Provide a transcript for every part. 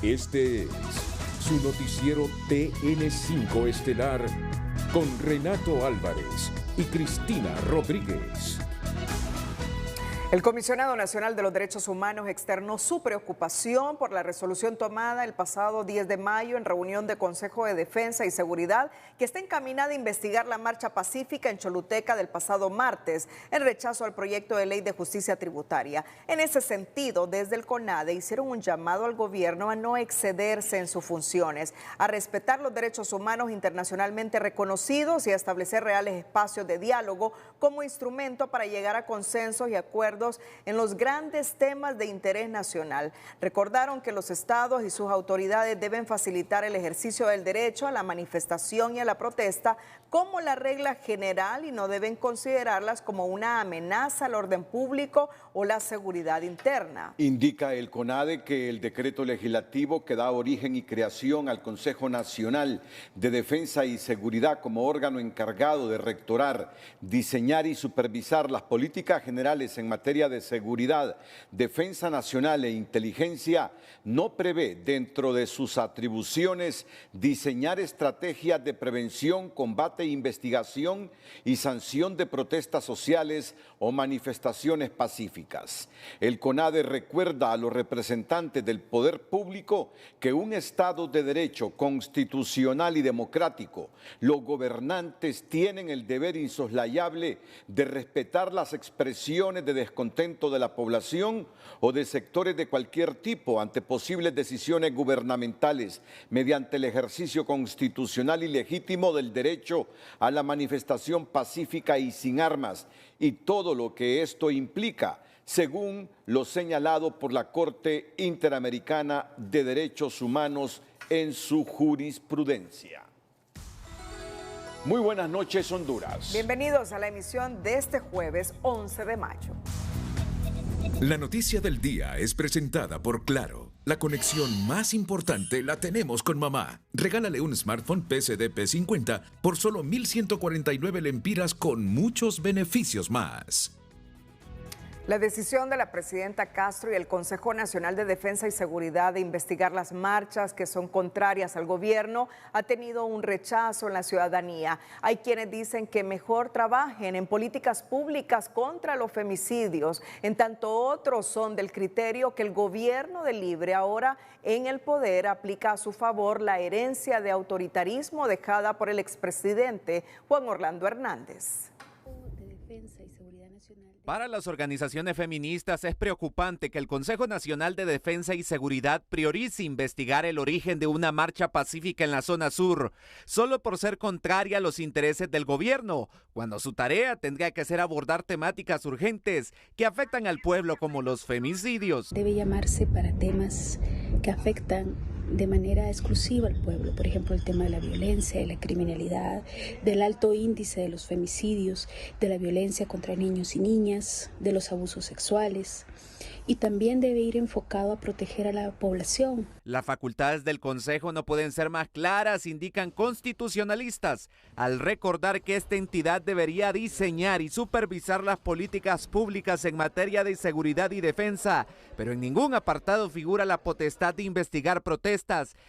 Este es su noticiero TN5 Estelar con Renato Álvarez y Cristina Rodríguez. El Comisionado Nacional de los Derechos Humanos externó su preocupación por la resolución tomada el pasado 10 de mayo en reunión de Consejo de Defensa y Seguridad que está encaminada a investigar la marcha pacífica en Choluteca del pasado martes en rechazo al proyecto de ley de justicia tributaria. En ese sentido, desde el CONADE hicieron un llamado al gobierno a no excederse en sus funciones, a respetar los derechos humanos internacionalmente reconocidos y a establecer reales espacios de diálogo como instrumento para llegar a consensos y acuerdos en los grandes temas de interés nacional. Recordaron que los estados y sus autoridades deben facilitar el ejercicio del derecho a la manifestación y a la protesta como la regla general y no deben considerarlas como una amenaza al orden público o la seguridad interna. Indica el CONADE que el decreto legislativo que da origen y creación al Consejo Nacional de Defensa y Seguridad como órgano encargado de rectorar, diseñar y supervisar las políticas generales en materia de seguridad, defensa nacional e inteligencia, no prevé dentro de sus atribuciones diseñar estrategias de prevención, combate, investigación y sanción de protestas sociales o manifestaciones pacíficas. El CONADE recuerda a los representantes del poder público que un Estado de derecho constitucional y democrático, los gobernantes tienen el deber insoslayable de respetar las expresiones de descontento de la población o de sectores de cualquier tipo ante posibles decisiones gubernamentales mediante el ejercicio constitucional y legítimo del derecho a la manifestación pacífica y sin armas y todo lo que esto implica, según lo señalado por la Corte Interamericana de Derechos Humanos en su jurisprudencia. Muy buenas noches, Honduras. Bienvenidos a la emisión de este jueves 11 de mayo. La noticia del día es presentada por Claro. La conexión más importante la tenemos con mamá. Regálale un smartphone PSD P50 por solo 1,149 lempiras con muchos beneficios más. La decisión de la presidenta Castro y el Consejo Nacional de Defensa y Seguridad de investigar las marchas que son contrarias al gobierno ha tenido un rechazo en la ciudadanía. Hay quienes dicen que mejor trabajen en políticas públicas contra los femicidios, en tanto otros son del criterio que el gobierno de Libre, ahora en el poder, aplica a su favor la herencia de autoritarismo dejada por el expresidente Juan Orlando Hernández. Para las organizaciones feministas es preocupante que el Consejo Nacional de Defensa y Seguridad priorice investigar el origen de una marcha pacífica en la zona sur, solo por ser contraria a los intereses del gobierno, cuando su tarea tendría que ser abordar temáticas urgentes que afectan al pueblo como los femicidios. Debe llamarse para temas que afectan de manera exclusiva al pueblo, por ejemplo el tema de la violencia, de la criminalidad, del alto índice de los femicidios, de la violencia contra niños y niñas, de los abusos sexuales, y también debe ir enfocado a proteger a la población. Las facultades del Consejo no pueden ser más claras, indican constitucionalistas, al recordar que esta entidad debería diseñar y supervisar las políticas públicas en materia de seguridad y defensa, pero en ningún apartado figura la potestad de investigar protestas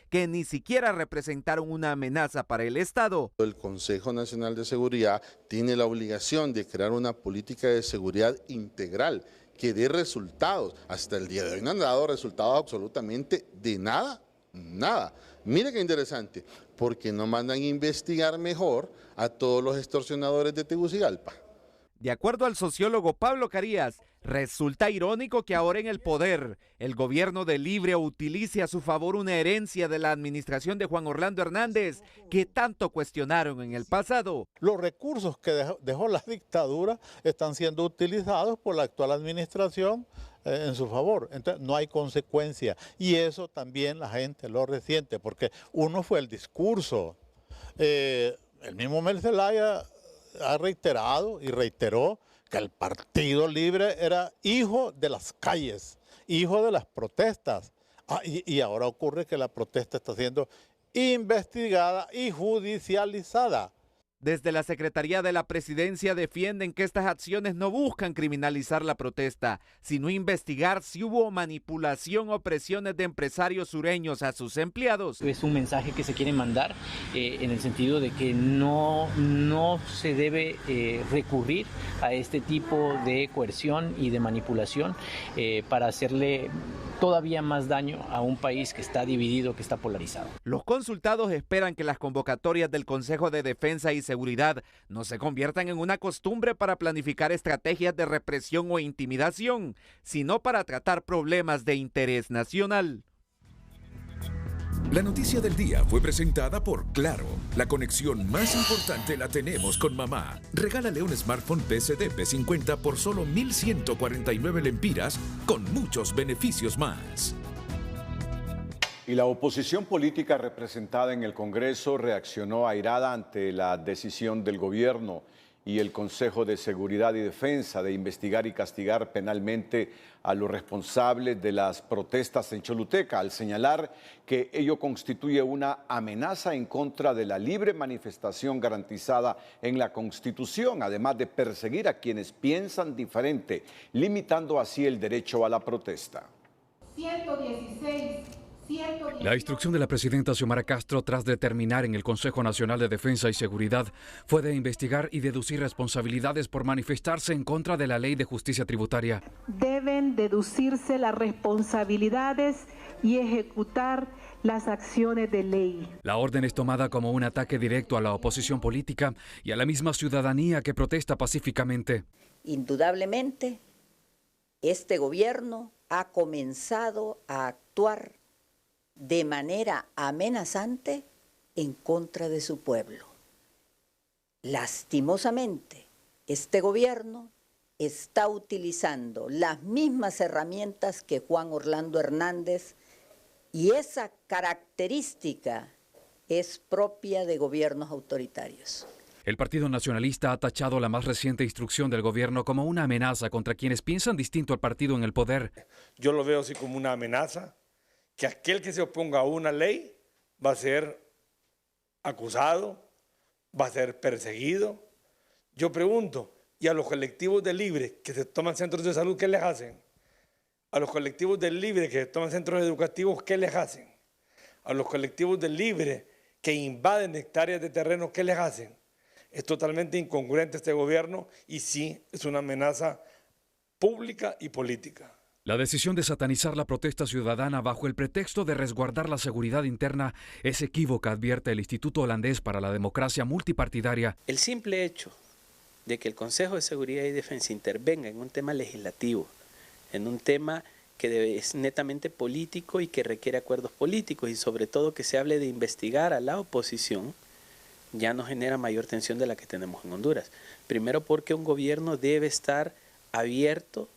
que ni siquiera representaron una amenaza para el Estado. El Consejo Nacional de Seguridad tiene la obligación de crear una política de seguridad integral que dé resultados. Hasta el día de hoy no han dado resultados absolutamente de nada, nada. Mire qué interesante, porque no mandan a investigar mejor a todos los extorsionadores de Tegucigalpa. De acuerdo al sociólogo Pablo Carías, resulta irónico que ahora en el poder el gobierno de Libre utilice a su favor una herencia de la administración de Juan Orlando Hernández que tanto cuestionaron en el pasado. Los recursos que dejó la dictadura están siendo utilizados por la actual administración en su favor. Entonces no hay consecuencia y eso también la gente lo resiente porque uno fue el discurso. El mismo Mel Zelaya ha reiterado y reiteró que el Partido Libre era hijo de las calles, hijo de las protestas. Y ahora ocurre que la protesta está siendo investigada y judicializada. Desde la Secretaría de la Presidencia defienden que estas acciones no buscan criminalizar la protesta, sino investigar si hubo manipulación o presiones de empresarios sureños a sus empleados. Es un mensaje que se quiere mandar en el sentido de que no se debe recurrir a este tipo de coerción y de manipulación para hacerle todavía más daño a un país que está dividido, que está polarizado. Los consultados esperan que las convocatorias del Consejo de Defensa y Seguridad no se conviertan en una costumbre para planificar estrategias de represión o intimidación, sino para tratar problemas de interés nacional. La noticia del día fue presentada por Claro. La conexión más importante la tenemos con mamá. Regálale un smartphone PSD P50 por solo 1.149 lempiras con muchos beneficios más. Y la oposición política representada en el Congreso reaccionó airada ante la decisión del gobierno y el Consejo de Seguridad y Defensa de investigar y castigar penalmente a los responsables de las protestas en Choluteca, al señalar que ello constituye una amenaza en contra de la libre manifestación garantizada en la Constitución, además de perseguir a quienes piensan diferente, limitando así el derecho a la protesta. 116. La instrucción de la presidenta Xiomara Castro, tras determinar en el Consejo Nacional de Defensa y Seguridad, fue de investigar y deducir responsabilidades por manifestarse en contra de la Ley de Justicia Tributaria. Deben deducirse las responsabilidades y ejecutar las acciones de ley. La orden es tomada como un ataque directo a la oposición política y a la misma ciudadanía que protesta pacíficamente. Indudablemente, este gobierno ha comenzado a actuar de manera amenazante en contra de su pueblo. Lastimosamente, este gobierno está utilizando las mismas herramientas que Juan Orlando Hernández y esa característica es propia de gobiernos autoritarios. El Partido Nacionalista ha tachado la más reciente instrucción del gobierno como una amenaza contra quienes piensan distinto al partido en el poder. Yo lo veo así como una amenaza, que aquel que se oponga a una ley va a ser acusado, va a ser perseguido. Yo pregunto, ¿y a los colectivos de libre que se toman centros de salud, qué les hacen? A los colectivos de libre que se toman centros educativos, ¿qué les hacen? A los colectivos de libre que invaden hectáreas de terreno, ¿qué les hacen? Es totalmente incongruente este gobierno y sí es una amenaza pública y política. La decisión de satanizar la protesta ciudadana bajo el pretexto de resguardar la seguridad interna es equívoca, advierte el Instituto Holandés para la Democracia Multipartidaria. El simple hecho de que el Consejo de Seguridad y Defensa intervenga en un tema legislativo, en un tema que es netamente político y que requiere acuerdos políticos y sobre todo que se hable de investigar a la oposición, ya no genera mayor tensión de la que tenemos en Honduras. Primero porque un gobierno debe estar abierto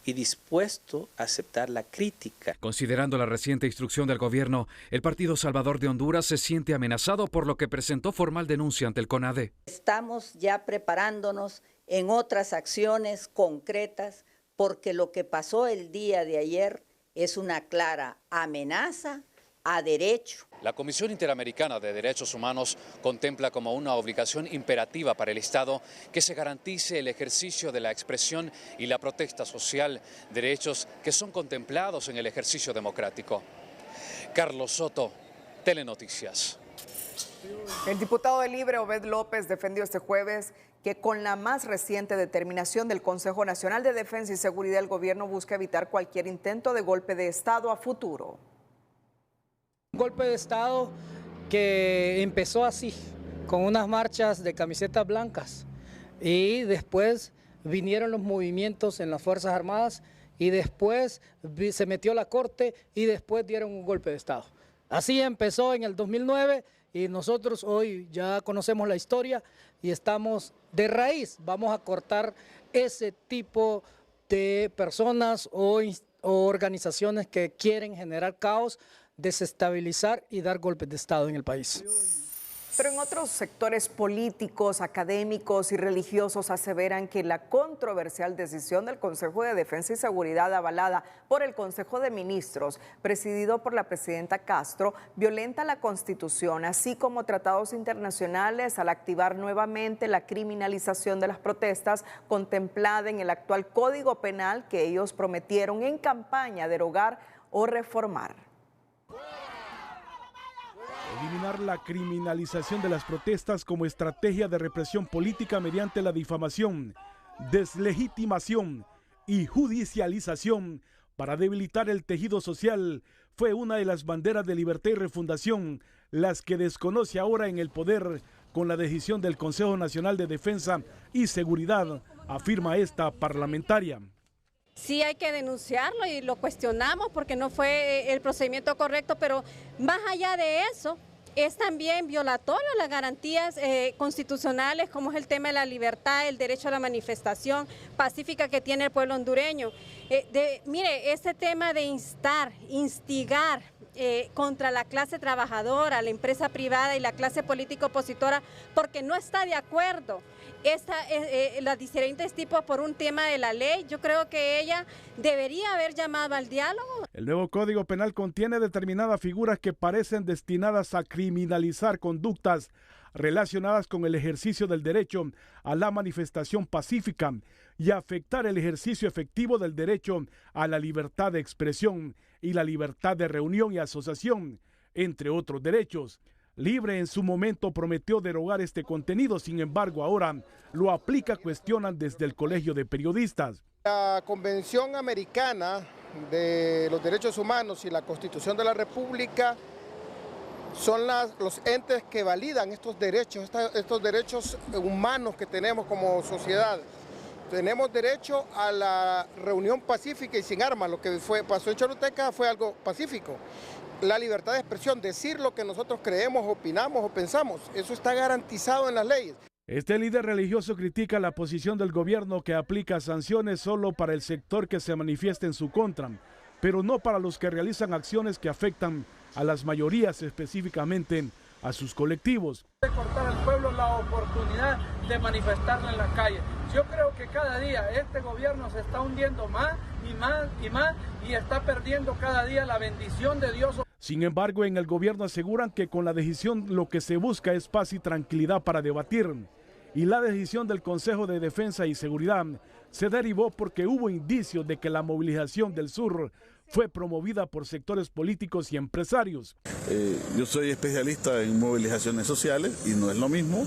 y dispuesto a aceptar la crítica. Considerando la reciente instrucción del gobierno, el Partido Salvador de Honduras se siente amenazado, por lo que presentó formal denuncia ante el CONADE. Estamos ya preparándonos en otras acciones concretas porque lo que pasó el día de ayer es una clara amenaza a derecho. La Comisión Interamericana de Derechos Humanos contempla como una obligación imperativa para el Estado que se garantice el ejercicio de la expresión y la protesta social, derechos que son contemplados en el ejercicio democrático. Carlos Soto, Telenoticias. El diputado de Libre, Obed López, defendió este jueves que con la más reciente determinación del Consejo Nacional de Defensa y Seguridad, el gobierno busca evitar cualquier intento de golpe de Estado a futuro. Un golpe de Estado que empezó así, con unas marchas de camisetas blancas, y después vinieron los movimientos en las Fuerzas Armadas, y después se metió la Corte, y después dieron un golpe de Estado. Así empezó en el 2009, y nosotros hoy ya conocemos la historia, y estamos de raíz, vamos a cortar ese tipo de personas o organizaciones que quieren generar caos, desestabilizar y dar golpes de Estado en el país. Pero en otros sectores políticos, académicos y religiosos aseveran que la controversial decisión del Consejo de Defensa y Seguridad avalada por el Consejo de Ministros, presidido por la presidenta Castro, violenta la Constitución, así como tratados internacionales al activar nuevamente la criminalización de las protestas contemplada en el actual Código Penal que ellos prometieron en campaña derogar o reformar. Eliminar la criminalización de las protestas como estrategia de represión política mediante la difamación, deslegitimación y judicialización para debilitar el tejido social fue una de las banderas de Libertad y Refundación, las que desconoce ahora en el poder con la decisión del Consejo Nacional de Defensa y Seguridad, afirma esta parlamentaria. Sí hay que denunciarlo y lo cuestionamos porque no fue el procedimiento correcto, pero más allá de eso, es también violatorio a las garantías constitucionales, como es el tema de la libertad, el derecho a la manifestación pacífica que tiene el pueblo hondureño. Mire, este tema de instigar contra la clase trabajadora, la empresa privada y la clase política opositora, porque no está de acuerdo las diferentes tipos por un tema de la ley, yo creo que ella debería haber llamado al diálogo. El nuevo Código Penal contiene determinadas figuras que parecen destinadas a criminalizar conductas relacionadas con el ejercicio del derecho a la manifestación pacífica y afectar el ejercicio efectivo del derecho a la libertad de expresión y la libertad de reunión y asociación, entre otros derechos. Libre en su momento prometió derogar este contenido, sin embargo ahora lo aplica, cuestionan desde el Colegio de Periodistas. La Convención Americana de los Derechos Humanos y la Constitución de la República son los entes que validan estos derechos humanos que tenemos como sociedad. Tenemos derecho a la reunión pacífica y sin armas. Lo que pasó en Choluteca fue algo pacífico. La libertad de expresión, decir lo que nosotros creemos, opinamos o pensamos, eso está garantizado en las leyes. Este líder religioso critica la posición del gobierno que aplica sanciones solo para el sector que se manifiesta en su contra, pero no para los que realizan acciones que afectan a las mayorías, específicamente a sus colectivos. De cortar al pueblo la oportunidad de manifestarla en la calle. Yo creo que cada día este gobierno se está hundiendo más y más y más y está perdiendo cada día la bendición de Dios. Sin embargo, en el gobierno aseguran que con la decisión lo que se busca es paz y tranquilidad para debatir. Y la decisión del Consejo de Defensa y Seguridad se derivó porque hubo indicios de que la movilización del sur fue promovida por sectores políticos y empresarios. Yo soy especialista en movilizaciones sociales y no es lo mismo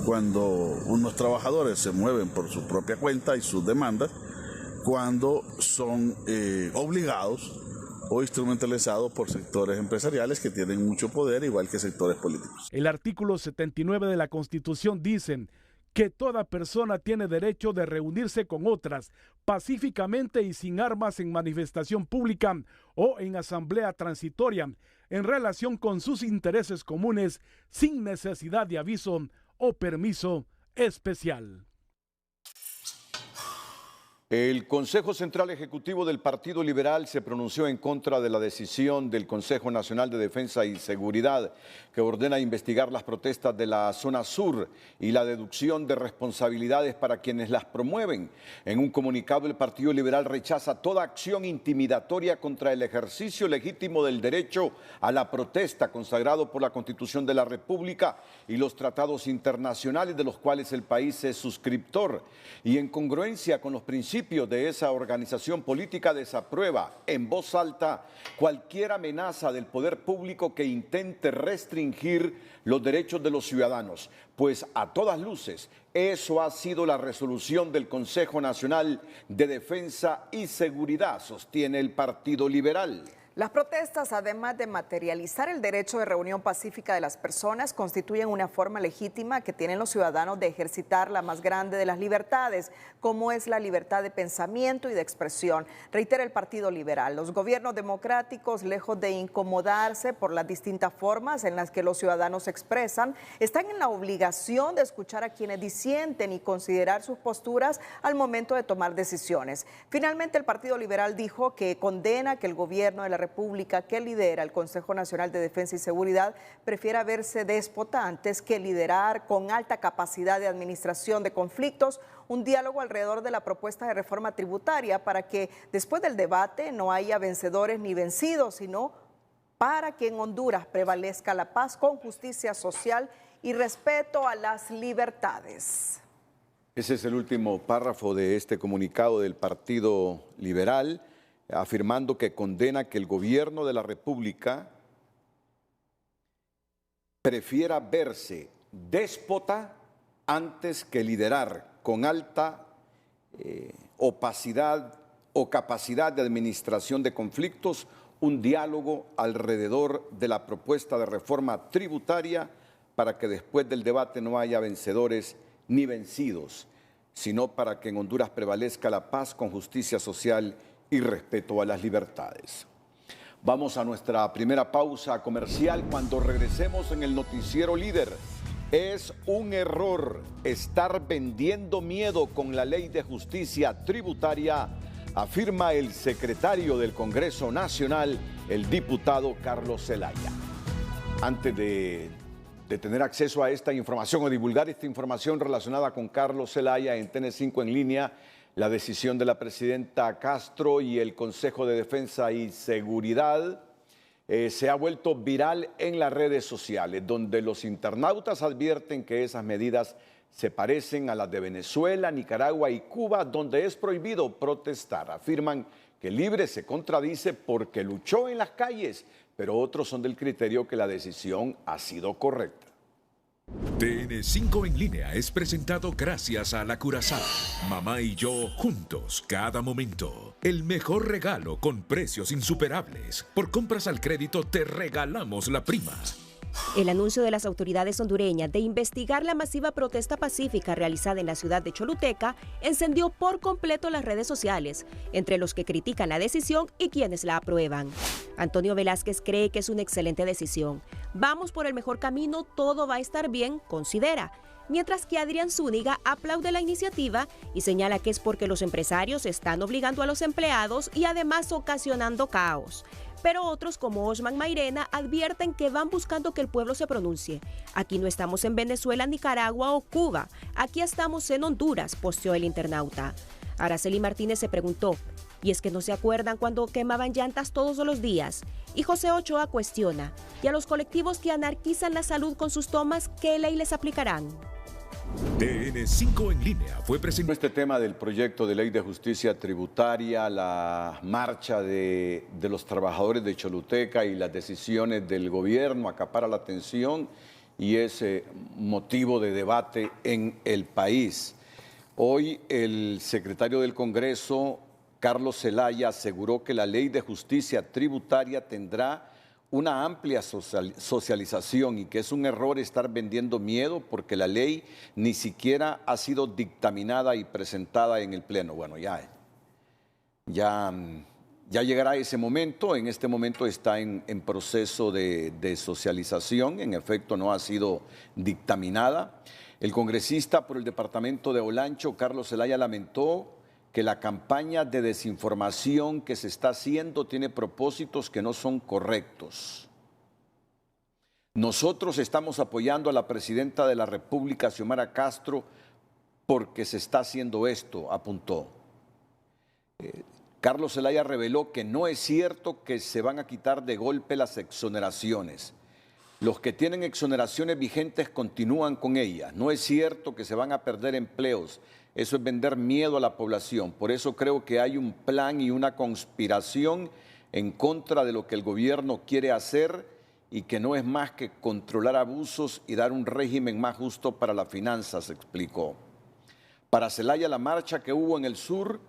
cuando unos trabajadores se mueven por su propia cuenta y sus demandas, cuando son obligados o instrumentalizados por sectores empresariales que tienen mucho poder, igual que sectores políticos. El artículo 79 de la Constitución dice que toda persona tiene derecho de reunirse con otras pacíficamente y sin armas en manifestación pública o en asamblea transitoria en relación con sus intereses comunes sin necesidad de aviso o permiso especial. El Consejo Central Ejecutivo del Partido Liberal se pronunció en contra de la decisión del Consejo Nacional de Defensa y Seguridad que ordena investigar las protestas de la zona sur y la deducción de responsabilidades para quienes las promueven. En un comunicado, el Partido Liberal rechaza toda acción intimidatoria contra el ejercicio legítimo del derecho a la protesta consagrado por la Constitución de la República y los tratados internacionales de los cuales el país es suscriptor. Y en congruencia con los principios de esa organización política, desaprueba en voz alta cualquier amenaza del poder público que intente restringir los derechos de los ciudadanos, pues a todas luces eso ha sido la resolución del Consejo Nacional de Defensa y Seguridad, sostiene el Partido Liberal. Las protestas, además de materializar el derecho de reunión pacífica de las personas, constituyen una forma legítima que tienen los ciudadanos de ejercitar la más grande de las libertades, como es la libertad de pensamiento y de expresión. Reitera el Partido Liberal, los gobiernos democráticos, lejos de incomodarse por las distintas formas en las que los ciudadanos se expresan, están en la obligación de escuchar a quienes disienten y considerar sus posturas al momento de tomar decisiones. Finalmente, el Partido Liberal dijo que condena que el gobierno de la República que lidera el Consejo Nacional de Defensa y Seguridad prefiera verse déspota antes que liderar con alta capacidad de administración de conflictos un diálogo alrededor de la propuesta de reforma tributaria para que después del debate no haya vencedores ni vencidos, sino para que en Honduras prevalezca la paz con justicia social y respeto a las libertades. Ese es el último párrafo de este comunicado del Partido Liberal, afirmando que condena que el gobierno de la República prefiera verse déspota antes que liderar con alta opacidad o capacidad de administración de conflictos un diálogo alrededor de la propuesta de reforma tributaria para que después del debate no haya vencedores ni vencidos, sino para que en Honduras prevalezca la paz con justicia social y respeto a las libertades. Vamos a nuestra primera pausa comercial. Cuando regresemos en el Noticiero Líder, es un error estar vendiendo miedo con la Ley de Justicia Tributaria, afirma el secretario del Congreso Nacional, el diputado Carlos Zelaya. Antes de tener acceso a esta información o divulgar esta información relacionada con Carlos Zelaya en TN5 en línea, la decisión de la presidenta Castro y el Consejo de Defensa y Seguridad se ha vuelto viral en las redes sociales, donde los internautas advierten que esas medidas se parecen a las de Venezuela, Nicaragua y Cuba, donde es prohibido protestar. Afirman que Libre se contradice porque luchó en las calles, pero otros son del criterio que la decisión ha sido correcta. TN5 en línea es presentado gracias a La Curazao. Mamá y yo juntos cada momento. El mejor regalo con precios insuperables. Por compras al crédito te regalamos la prima. El anuncio de las autoridades hondureñas de investigar la masiva protesta pacífica realizada en la ciudad de Choluteca encendió por completo las redes sociales, entre los que critican la decisión y quienes la aprueban. Antonio Velázquez cree que es una excelente decisión. Vamos por el mejor camino, todo va a estar bien, considera. Mientras que Adrián Zúñiga aplaude la iniciativa y señala que es porque los empresarios están obligando a los empleados y además ocasionando caos. Pero otros, como Osman Mairena, advierten que van buscando que el pueblo se pronuncie. Aquí no estamos en Venezuela, Nicaragua o Cuba. Aquí estamos en Honduras, posteó el internauta. Araceli Martínez se preguntó, ¿y es que no se acuerdan cuando quemaban llantas todos los días? Y José Ochoa cuestiona, ¿y a los colectivos que anarquizan la salud con sus tomas, qué ley les aplicarán? TN5 en línea fue presentado. Este tema del proyecto de ley de justicia tributaria, la marcha de los trabajadores de Choluteca y las decisiones del gobierno acapara la atención y es motivo de debate en el país. Hoy el secretario del Congreso, Carlos Zelaya, aseguró que la ley de justicia tributaria tendrá una amplia socialización y que es un error estar vendiendo miedo porque la ley ni siquiera ha sido dictaminada y presentada en el Pleno. Bueno, ya llegará ese momento. En este momento está en proceso de socialización. En efecto, no ha sido dictaminada. El congresista por el departamento de Olancho, Carlos Zelaya, lamentó que la campaña de desinformación que se está haciendo tiene propósitos que no son correctos. Nosotros estamos apoyando a la presidenta de la República, Xiomara Castro, porque se está haciendo esto, apuntó. Carlos Zelaya reveló que no es cierto que se van a quitar de golpe las exoneraciones. Los que tienen exoneraciones vigentes continúan con ellas. No es cierto que se van a perder empleos. Eso es vender miedo a la población. Por eso creo que hay un plan y una conspiración en contra de lo que el gobierno quiere hacer y que no es más que controlar abusos y dar un régimen más justo para las finanzas, explicó. Para Zelaya, la marcha que hubo en el sur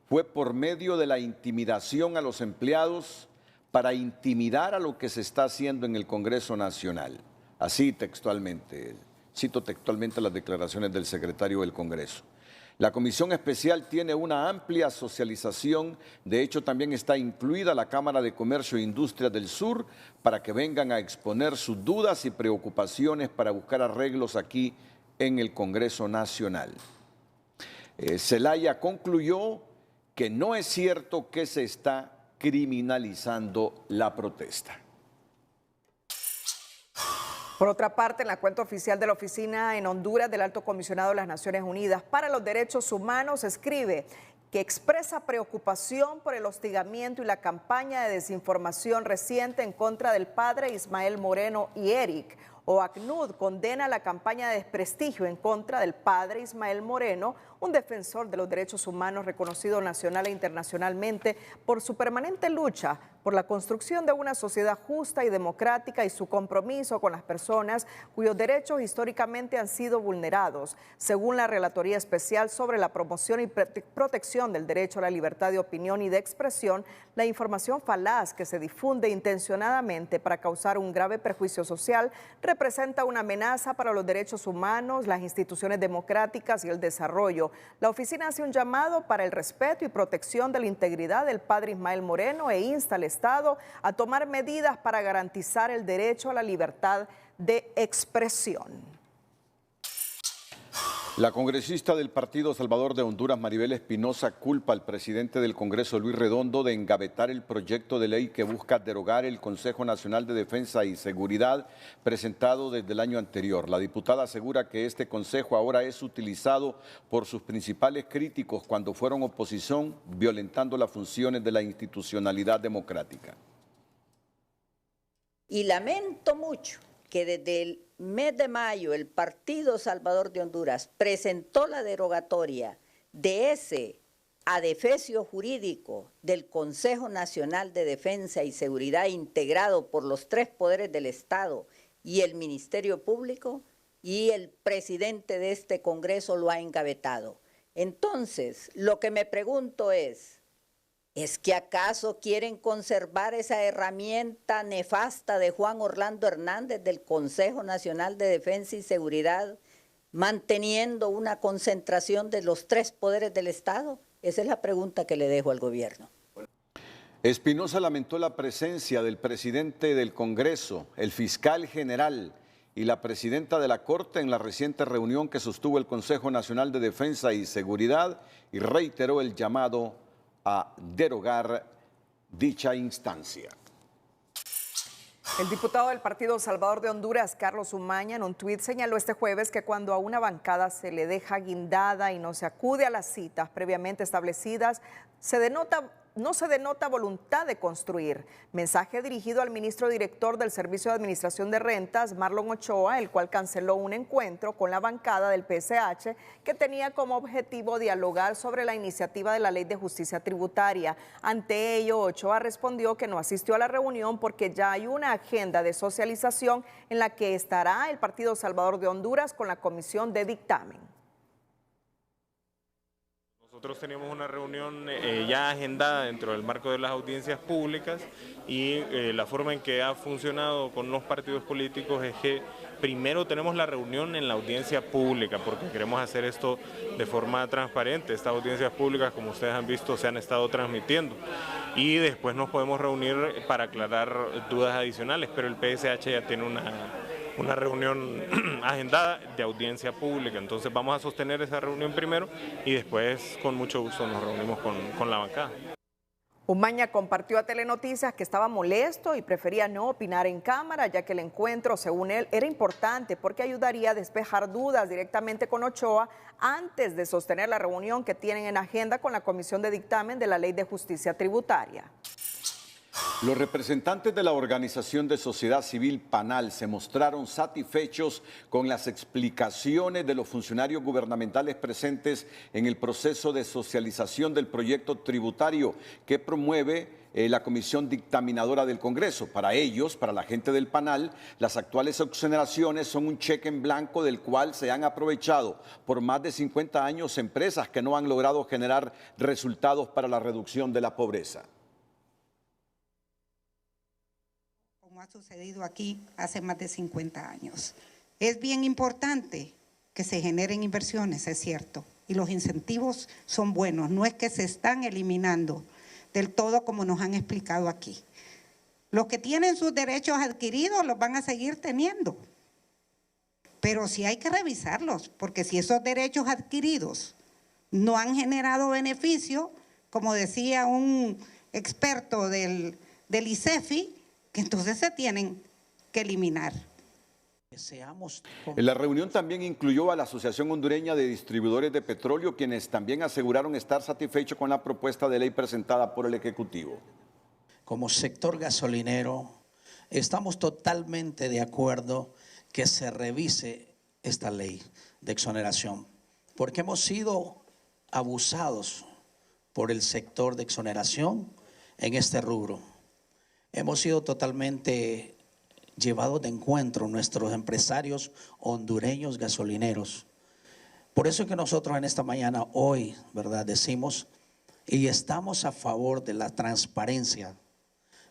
fue por medio de la intimidación a los empleados para intimidar a lo que se está haciendo en el Congreso Nacional. Así textualmente, cito textualmente las declaraciones del secretario del Congreso. La Comisión Especial tiene una amplia socialización, de hecho también está incluida la Cámara de Comercio e Industria del Sur para que vengan a exponer sus dudas y preocupaciones para buscar arreglos aquí en el Congreso Nacional. Zelaya concluyó que no es cierto que se está criminalizando la protesta. Por otra parte, en la cuenta oficial de la oficina en Honduras del Alto Comisionado de las Naciones Unidas para los Derechos Humanos escribe que expresa preocupación por el hostigamiento y la campaña de desinformación reciente en contra del padre Ismael Moreno y Eric. OACNUD condena la campaña de desprestigio en contra del padre Ismael Moreno, un defensor de los derechos humanos reconocido nacional e internacionalmente por su permanente lucha por la construcción de una sociedad justa y democrática y su compromiso con las personas cuyos derechos históricamente han sido vulnerados. Según la Relatoría Especial sobre la promoción y protección del derecho a la libertad de opinión y de expresión, la información falaz que se difunde intencionadamente para causar un grave perjuicio social representa una amenaza para los derechos humanos, las instituciones democráticas y el desarrollo. La oficina hace un llamado para el respeto y protección de la integridad del padre Ismael Moreno e insta al Estado a tomar medidas para garantizar el derecho a la libertad de expresión. La congresista del Partido Salvador de Honduras, Maribel Espinosa, culpa al presidente del Congreso, Luis Redondo, de engavetar el proyecto de ley que busca derogar el Consejo Nacional de Defensa y Seguridad presentado desde el año anterior. La diputada asegura que este consejo ahora es utilizado por sus principales críticos cuando fueron oposición, violentando las funciones de la institucionalidad democrática. Y lamento mucho que desde el mes de mayo el Partido Salvador de Honduras presentó la derogatoria de ese adefesio jurídico del Consejo Nacional de Defensa y Seguridad integrado por los tres poderes del Estado y el Ministerio Público, y el presidente de este Congreso lo ha engavetado. Entonces, lo que me pregunto ¿es que acaso quieren conservar esa herramienta nefasta de Juan Orlando Hernández del Consejo Nacional de Defensa y Seguridad, manteniendo una concentración de los tres poderes del Estado? Esa es la pregunta que le dejo al gobierno. Espinosa lamentó la presencia del presidente del Congreso, el fiscal general y la presidenta de la Corte en la reciente reunión que sostuvo el Consejo Nacional de Defensa y Seguridad y reiteró el llamado a derogar dicha instancia. El diputado del Partido Salvador de Honduras, Carlos Umaña, en un tuit señaló este jueves que cuando a una bancada se le deja guindada y no se acude a las citas previamente establecidas, no se denota voluntad de construir. Mensaje dirigido al ministro director del Servicio de Administración de Rentas, Marlon Ochoa, el cual canceló un encuentro con la bancada del PSH que tenía como objetivo dialogar sobre la iniciativa de la Ley de Justicia Tributaria. Ante ello, Ochoa respondió que no asistió a la reunión porque ya hay una agenda de socialización en la que estará el Partido Salvador de Honduras con la Comisión de Dictamen. Nosotros teníamos una reunión ya agendada dentro del marco de las audiencias públicas y la forma en que ha funcionado con los partidos políticos es que primero tenemos la reunión en la audiencia pública porque queremos hacer esto de forma transparente. Estas audiencias públicas, como ustedes han visto, se han estado transmitiendo y después nos podemos reunir para aclarar dudas adicionales, pero el PSH ya tiene una reunión agendada de audiencia pública, entonces vamos a sostener esa reunión primero y después con mucho gusto nos reunimos con la bancada. Umaña compartió a Telenoticias que estaba molesto y prefería no opinar en cámara, ya que el encuentro, según él, era importante porque ayudaría a despejar dudas directamente con Ochoa antes de sostener la reunión que tienen en agenda con la Comisión de Dictamen de la Ley de Justicia Tributaria. Los representantes de la organización de sociedad civil PANAL se mostraron satisfechos con las explicaciones de los funcionarios gubernamentales presentes en el proceso de socialización del proyecto tributario que promueve la Comisión Dictaminadora del Congreso. Para ellos, para la gente del PANAL, las actuales exoneraciones son un cheque en blanco del cual se han aprovechado por más de 50 años empresas que no han logrado generar resultados para la reducción de la pobreza. Ha sucedido aquí hace más de 50 años. Es bien importante que se generen inversiones, es cierto, y los incentivos son buenos, no es que se están eliminando del todo como nos han explicado aquí. Los que tienen sus derechos adquiridos los van a seguir teniendo, pero sí hay que revisarlos, porque si esos derechos adquiridos no han generado beneficio, como decía un experto del ICEFI, que entonces se tienen que eliminar. En la reunión también incluyó a la Asociación Hondureña de Distribuidores de Petróleo, quienes también aseguraron estar satisfechos con la propuesta de ley presentada por el Ejecutivo. Como sector gasolinero, estamos totalmente de acuerdo que se revise esta ley de exoneración, porque hemos sido abusados por el sector de exoneración en este rubro. Hemos sido totalmente llevados de encuentro nuestros empresarios hondureños gasolineros. Por eso es que nosotros en esta mañana, hoy, ¿verdad?, decimos y estamos a favor de la transparencia,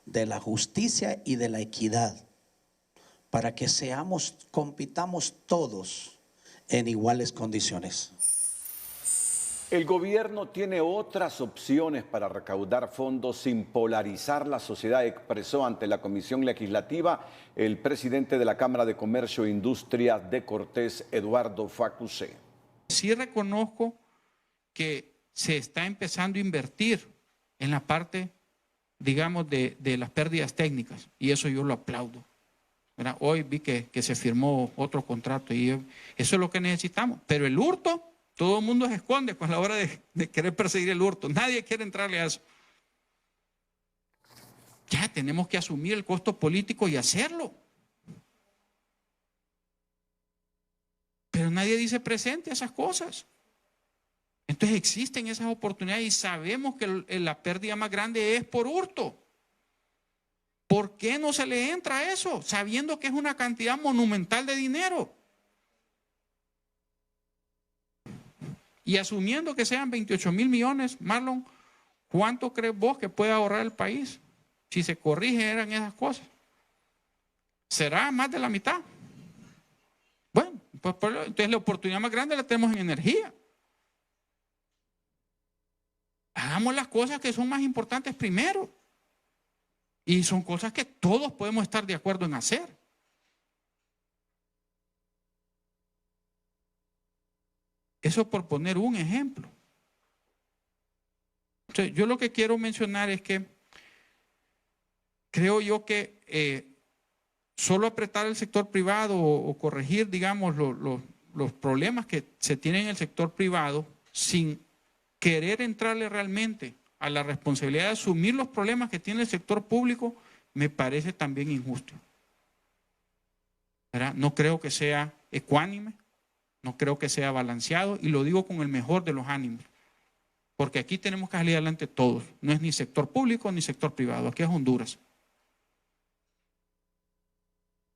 de la justicia y de la equidad, para que compitamos todos en iguales condiciones. El gobierno tiene otras opciones para recaudar fondos sin polarizar la sociedad, expresó ante la Comisión Legislativa el presidente de la Cámara de Comercio e Industria de Cortés, Eduardo Facusé. Sí reconozco que se está empezando a invertir en la parte, digamos, de las pérdidas técnicas, y eso yo lo aplaudo. ¿Verdad? Hoy vi que se firmó otro contrato y eso es lo que necesitamos, pero el hurto, todo el mundo se esconde con la hora de querer perseguir el hurto. Nadie quiere entrarle a eso. Ya tenemos que asumir el costo político y hacerlo. Pero nadie dice presente a esas cosas. Entonces existen esas oportunidades y sabemos que la pérdida más grande es por hurto. ¿Por qué no se le entra a eso? Sabiendo que es una cantidad monumental de dinero. Y asumiendo que sean 28,000 millones, Marlon, ¿cuánto crees vos que puede ahorrar el país si se corrigieran esas cosas? ¿Será más de la mitad? Bueno, pues entonces la oportunidad más grande la tenemos en energía. Hagamos las cosas que son más importantes primero. Y son cosas que todos podemos estar de acuerdo en hacer. Eso por poner un ejemplo. Entonces, yo lo que quiero mencionar es que creo yo que solo apretar el sector privado o corregir, digamos, los problemas que se tienen en el sector privado sin querer entrarle realmente a la responsabilidad de asumir los problemas que tiene el sector público, me parece también injusto. ¿Verdad? No creo que sea ecuánime. No creo que sea balanceado y lo digo con el mejor de los ánimos, porque aquí tenemos que salir adelante todos, no es ni sector público ni sector privado, aquí es Honduras.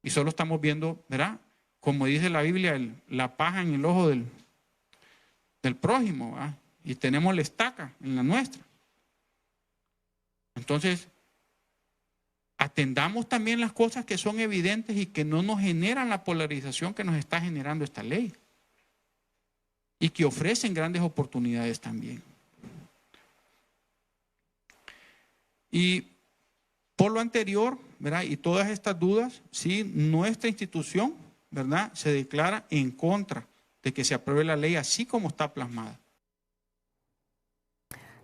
Y solo estamos viendo, ¿verdad? Como dice la Biblia, la paja en el ojo del prójimo, ¿verdad? Y tenemos la estaca en la nuestra. Entonces, atendamos también las cosas que son evidentes y que no nos generan la polarización que nos está generando esta ley. Y que ofrecen grandes oportunidades también. Y por lo anterior, ¿verdad?, y todas estas dudas, sí, nuestra institución, ¿verdad?, se declara en contra de que se apruebe la ley así como está plasmada.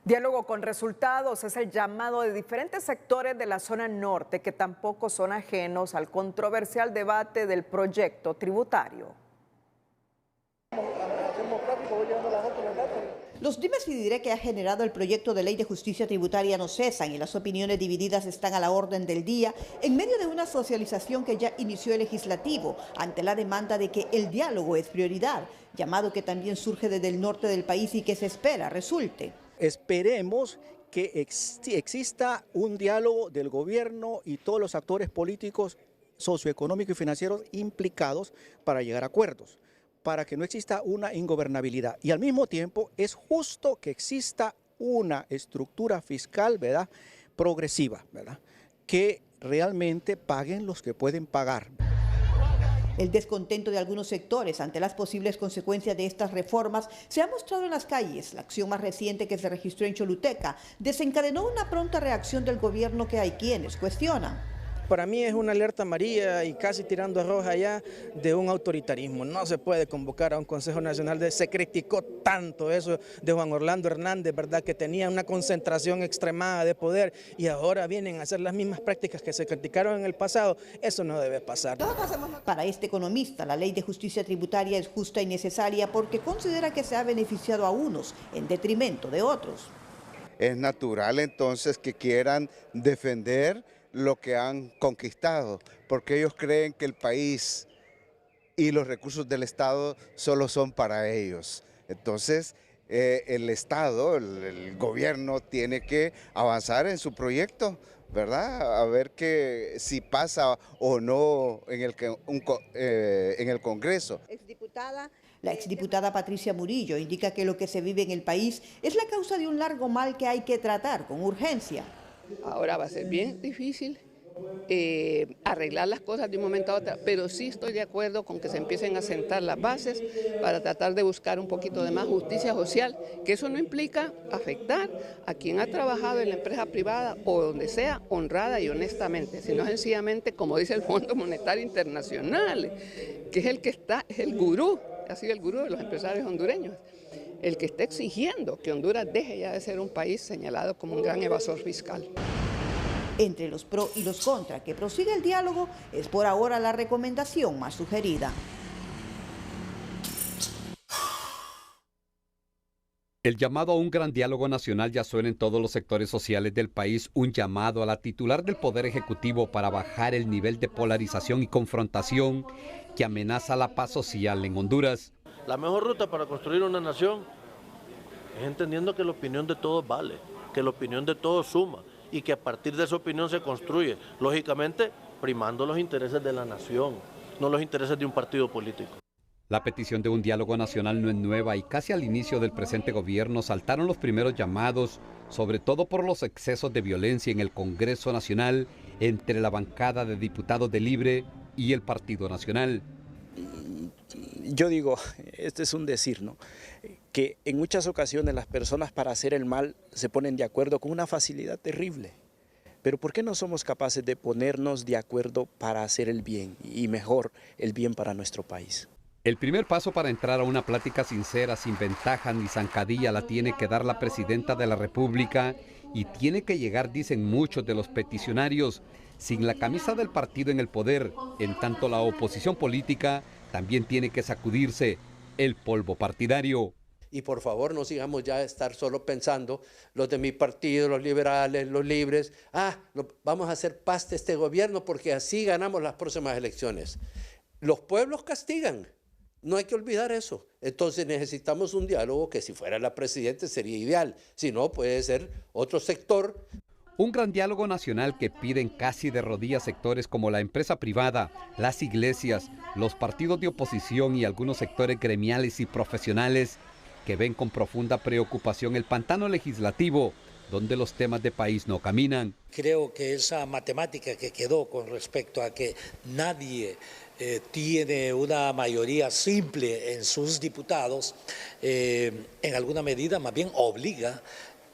Diálogo con resultados es el llamado de diferentes sectores de la zona norte que tampoco son ajenos al controversial debate del proyecto tributario. Los dimes y diré que ha generado el proyecto de ley de justicia tributaria no cesan y las opiniones divididas están a la orden del día en medio de una socialización que ya inició el legislativo ante la demanda de que el diálogo es prioridad, llamado que también surge desde el norte del país y que se espera resulte. Esperemos que exista un diálogo del gobierno y todos los actores políticos, socioeconómicos y financieros implicados para llegar a acuerdos, para que no exista una ingobernabilidad. Y al mismo tiempo es justo que exista una estructura fiscal, ¿verdad?, progresiva, ¿verdad?, que realmente paguen los que pueden pagar. El descontento de algunos sectores ante las posibles consecuencias de estas reformas se ha mostrado en las calles. La acción más reciente que se registró en Choluteca desencadenó una pronta reacción del gobierno que hay quienes cuestionan. para mí es una alerta amarilla y casi tirando a roja ya de un autoritarismo. No se puede convocar a un Consejo Nacional se criticó tanto eso de Juan Orlando Hernández, ¿verdad? Que tenía una concentración extremada de poder y ahora vienen a hacer las mismas prácticas que se criticaron en el pasado. Eso no debe pasar. Para este economista, la ley de justicia tributaria es justa y necesaria porque considera que se ha beneficiado a unos en detrimento de otros. Es natural entonces que quieran defender lo que han conquistado, porque ellos creen que el país y los recursos del Estado solo son para ellos. Entonces, el Estado, el gobierno tiene que avanzar en su proyecto, ¿verdad? A ver si pasa o no en el Congreso. La exdiputada Patricia Murillo indica que lo que se vive en el país es la causa de un largo mal que hay que tratar con urgencia. Ahora va a ser bien difícil arreglar las cosas de un momento a otro, pero sí estoy de acuerdo con que se empiecen a sentar las bases para tratar de buscar un poquito de más justicia social, que eso no implica afectar a quien ha trabajado en la empresa privada o donde sea honrada y honestamente, sino sencillamente, como dice el Fondo Monetario Internacional, que es el gurú, ha sido el gurú de los empresarios hondureños, el que está exigiendo que Honduras deje ya de ser un país señalado como un gran evasor fiscal. Entre los pro y los contra que prosiga el diálogo es por ahora la recomendación más sugerida. El llamado a un gran diálogo nacional ya suena en todos los sectores sociales del país, un llamado a la titular del Poder Ejecutivo para bajar el nivel de polarización y confrontación que amenaza la paz social en Honduras. La mejor ruta para construir una nación es entendiendo que la opinión de todos vale, que la opinión de todos suma y que a partir de esa opinión se construye, lógicamente primando los intereses de la nación, no los intereses de un partido político. La petición de un diálogo nacional no es nueva y casi al inicio del presente gobierno saltaron los primeros llamados, sobre todo por los excesos de violencia en el Congreso Nacional entre la bancada de diputados de Libre y el Partido Nacional. Yo digo, este es un decir, ¿no? Que en muchas ocasiones las personas para hacer el mal se ponen de acuerdo con una facilidad terrible. Pero ¿por qué no somos capaces de ponernos de acuerdo para hacer el bien y mejor el bien para nuestro país? El primer paso para entrar a una plática sincera, sin ventaja ni zancadilla, la tiene que dar la presidenta de la República y tiene que llegar, dicen muchos de los peticionarios, sin la camisa del partido en el poder, en tanto la oposición política también tiene que sacudirse el polvo partidario. Y por favor no sigamos ya estar solo pensando los de mi partido, los liberales, los libres, vamos a hacer paz de este gobierno porque así ganamos las próximas elecciones. Los pueblos castigan, no hay que olvidar eso. Entonces necesitamos un diálogo que si fuera la presidenta sería ideal, si no puede ser otro sector. Un gran diálogo nacional que piden casi de rodillas sectores como la empresa privada, las iglesias, los partidos de oposición y algunos sectores gremiales y profesionales que ven con profunda preocupación el pantano legislativo, donde los temas de país no caminan. Creo que esa matemática que quedó con respecto a que nadie tiene una mayoría simple en sus diputados, en alguna medida más bien obliga,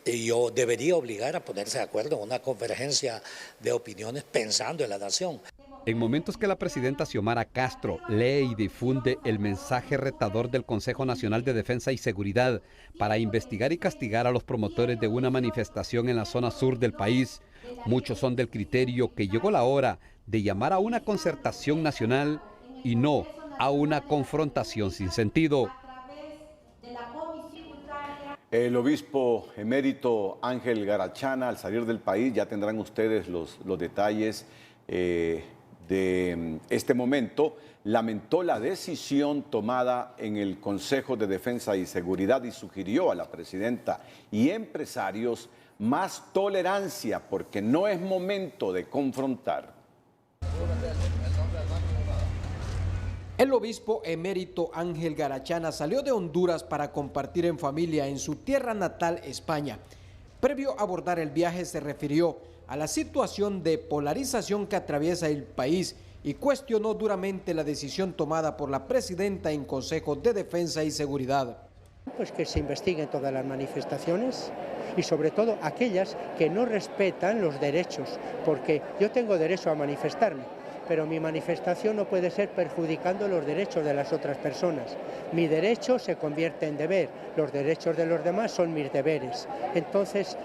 yo debería obligar a ponerse de acuerdo en una convergencia de opiniones pensando en la nación. En momentos que la presidenta Xiomara Castro lee y difunde el mensaje retador del Consejo Nacional de Defensa y Seguridad para investigar y castigar a los promotores de una manifestación en la zona sur del país, muchos son del criterio que llegó la hora de llamar a una concertación nacional y no a una confrontación sin sentido. El obispo emérito Ángel Garachana, al salir del país, ya tendrán ustedes los detalles de este momento, lamentó la decisión tomada en el Consejo de Defensa y Seguridad y sugirió a la presidenta y empresarios más tolerancia porque no es momento de confrontar. El obispo emérito Ángel Garachana salió de Honduras para compartir en familia en su tierra natal, España. Previo a abordar el viaje se refirió a la situación de polarización que atraviesa el país y cuestionó duramente la decisión tomada por la presidenta en Consejo de Defensa y Seguridad. Pues que se investiguen todas las manifestaciones y sobre todo aquellas que no respetan los derechos, porque yo tengo derecho a manifestarme, pero mi manifestación no puede ser perjudicando los derechos de las otras personas. Mi derecho se convierte en deber, los derechos de los demás son mis deberes. Entonces,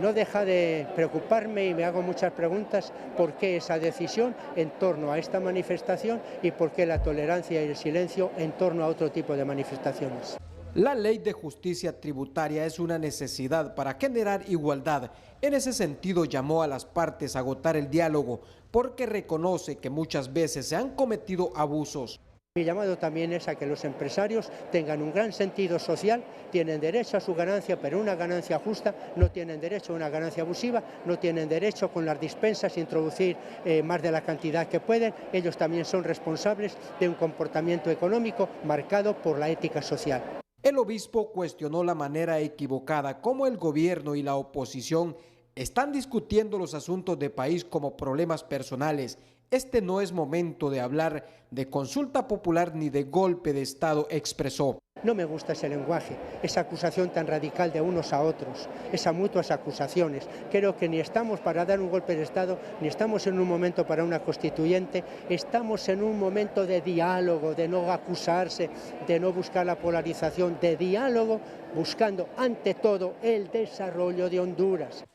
no deja de preocuparme y me hago muchas preguntas por qué esa decisión en torno a esta manifestación y por qué la tolerancia y el silencio en torno a otro tipo de manifestaciones. La ley de justicia tributaria es una necesidad para generar igualdad. En ese sentido, llamó a las partes a agotar el diálogo porque reconoce que muchas veces se han cometido abusos. Mi llamado también es a que los empresarios tengan un gran sentido social, tienen derecho a su ganancia, pero una ganancia justa, no tienen derecho a una ganancia abusiva, no tienen derecho con las dispensas a introducir más de la cantidad que pueden. Ellos también son responsables de un comportamiento económico marcado por la ética social. El obispo cuestionó la manera equivocada como el gobierno y la oposición están discutiendo los asuntos de país como problemas personales. Este no es momento de hablar de consulta popular ni de golpe de Estado, expresó. No me gusta ese lenguaje, esa acusación tan radical de unos a otros, esas mutuas acusaciones. Creo que ni estamos para dar un golpe de Estado, ni estamos en un momento para una constituyente, estamos en un momento de diálogo, de no acusarse, de no buscar la polarización, de diálogo, buscando ante todo el desarrollo de Honduras.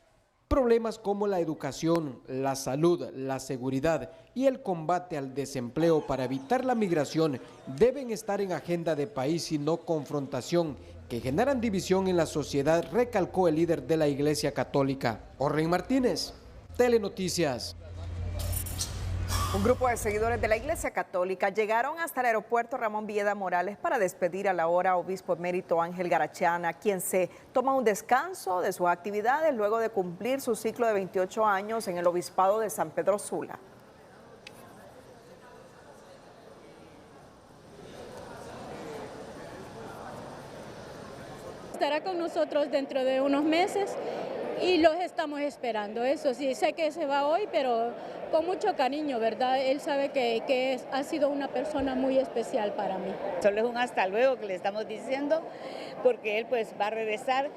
Problemas como la educación, la salud, la seguridad y el combate al desempleo para evitar la migración deben estar en agenda de país y no confrontación, que generan división en la sociedad, recalcó el líder de la Iglesia Católica. Orren Martínez, Telenoticias. Un grupo de seguidores de la Iglesia Católica llegaron hasta el aeropuerto Ramón Villeda Morales para despedir al ahora obispo emérito Ángel Garachana, quien se toma un descanso de sus actividades luego de cumplir su ciclo de 28 años en el obispado de San Pedro Sula. Estará con nosotros dentro de unos meses y los estamos esperando. Eso sí, sé que se va hoy, pero con mucho cariño, ¿verdad? Él sabe que ha sido una persona muy especial para mí. Solo es un hasta luego que le estamos diciendo, porque él pues va a regresar,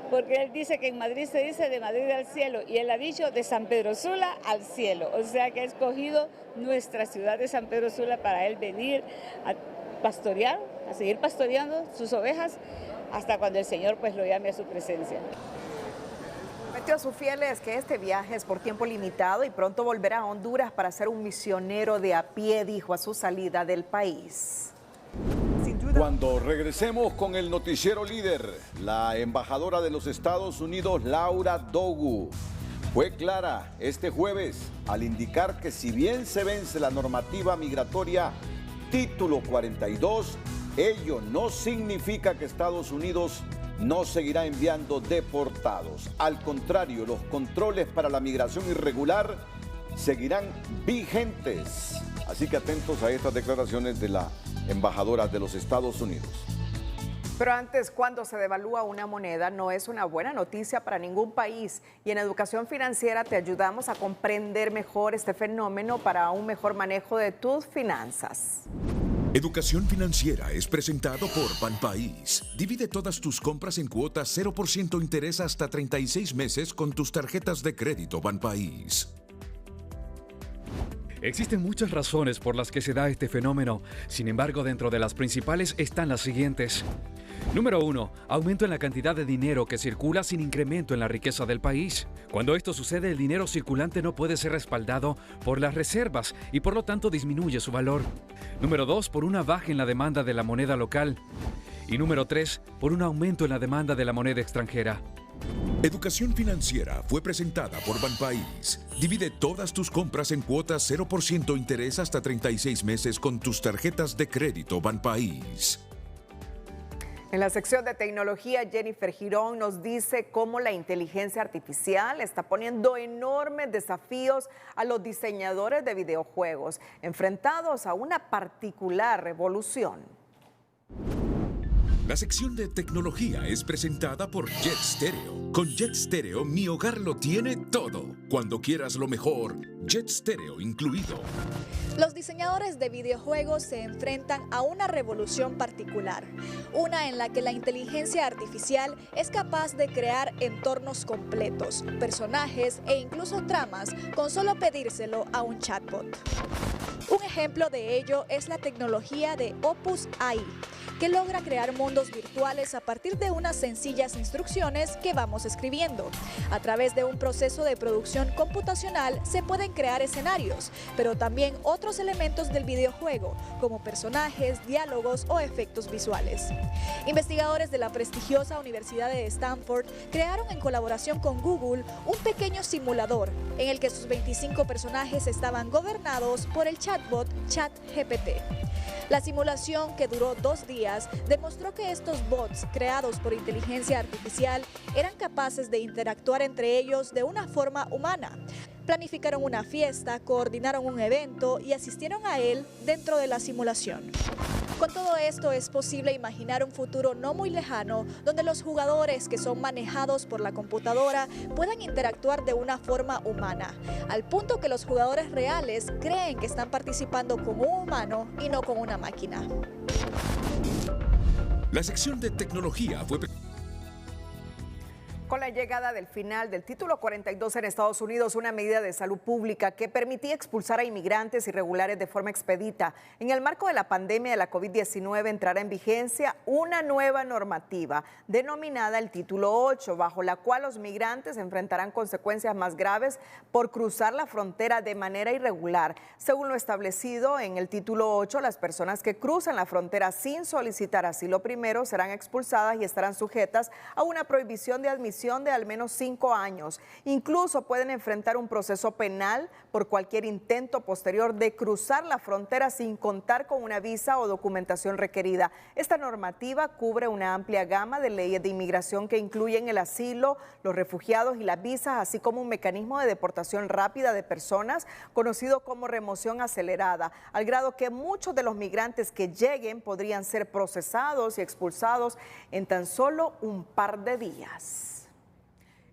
porque él dice que en Madrid se dice de Madrid al cielo, y él ha dicho de San Pedro Sula al cielo, o sea que ha escogido nuestra ciudad de San Pedro Sula para él venir a pastorear, a seguir pastoreando sus ovejas, hasta cuando el Señor pues lo llame a su presencia. Prometió a sus fieles que este viaje es por tiempo limitado y pronto volverá a Honduras para ser un misionero de a pie, dijo a su salida del país. Cuando regresemos con el noticiero líder, la embajadora de los Estados Unidos, Laura Dogu, fue clara este jueves al indicar que si bien se vence la normativa migratoria Título 42, ello no significa que Estados Unidos no seguirá enviando deportados. Al contrario, los controles para la migración irregular seguirán vigentes. Así que atentos a estas declaraciones de la embajadora de los Estados Unidos. Pero antes, cuando se devalúa una moneda, no es una buena noticia para ningún país. Y en Educación Financiera te ayudamos a comprender mejor este fenómeno para un mejor manejo de tus finanzas. Educación Financiera es presentado por Banpaís. Divide todas tus compras en cuotas 0% interés hasta 36 meses con tus tarjetas de crédito Banpaís. Existen muchas razones por las que se da este fenómeno. Sin embargo, dentro de las principales están las siguientes. Número 1. Aumento en la cantidad de dinero que circula sin incremento en la riqueza del país. Cuando esto sucede, el dinero circulante no puede ser respaldado por las reservas y por lo tanto disminuye su valor. Número 2. Por una baja en la demanda de la moneda local. Y número 3. Por un aumento en la demanda de la moneda extranjera. Educación Financiera fue presentada por Banpaís. Divide todas tus compras en cuotas 0% interés hasta 36 meses con tus tarjetas de crédito Banpaís. En la sección de tecnología, Jennifer Girón nos dice cómo la inteligencia artificial está poniendo enormes desafíos a los diseñadores de videojuegos, enfrentados a una particular revolución. La sección de tecnología es presentada por Jet Stereo. Con Jet Stereo, mi hogar lo tiene todo. Cuando quieras lo mejor, Jet Stereo incluido. Los diseñadores de videojuegos se enfrentan a una revolución particular, una en la que la inteligencia artificial es capaz de crear entornos completos, personajes e incluso tramas con solo pedírselo a un chatbot. Un ejemplo de ello es la tecnología de Opus AI, que logra crear mundos virtuales a partir de unas sencillas instrucciones que vamos escribiendo. A través de un proceso de producción computacional se pueden crear escenarios, pero también otros elementos del videojuego, como personajes, diálogos o efectos visuales. Investigadores de la prestigiosa Universidad de Stanford crearon en colaboración con Google un pequeño simulador en el que sus 25 personajes estaban gobernados por el chatbot ChatGPT. La simulación, que duró 2 días, demostró que estos bots creados por inteligencia artificial eran capaces de interactuar entre ellos de una forma humana. Planificaron una fiesta, coordinaron un evento y asistieron a él dentro de la simulación. Con todo esto es posible imaginar un futuro no muy lejano donde los jugadores que son manejados por la computadora puedan interactuar de una forma humana, al punto que los jugadores reales creen que están participando con un humano y no con una máquina. La sección de tecnología fue... Con la llegada del final del título 42 en Estados Unidos, una medida de salud pública que permitía expulsar a inmigrantes irregulares de forma expedita. En el marco de la pandemia de la COVID-19 entrará en vigencia una nueva normativa denominada el título 8, bajo la cual los migrantes enfrentarán consecuencias más graves por cruzar la frontera de manera irregular. Según lo establecido en el título 8, las personas que cruzan la frontera sin solicitar asilo primero serán expulsadas y estarán sujetas a una prohibición de admisión de al menos 5 años. Incluso pueden enfrentar un proceso penal por cualquier intento posterior de cruzar la frontera sin contar con una visa o documentación requerida. Esta normativa cubre una amplia gama de leyes de inmigración que incluyen el asilo, los refugiados y las visas, así como un mecanismo de deportación rápida de personas conocido como remoción acelerada, al grado que muchos de los migrantes que lleguen podrían ser procesados y expulsados en tan solo un par de días.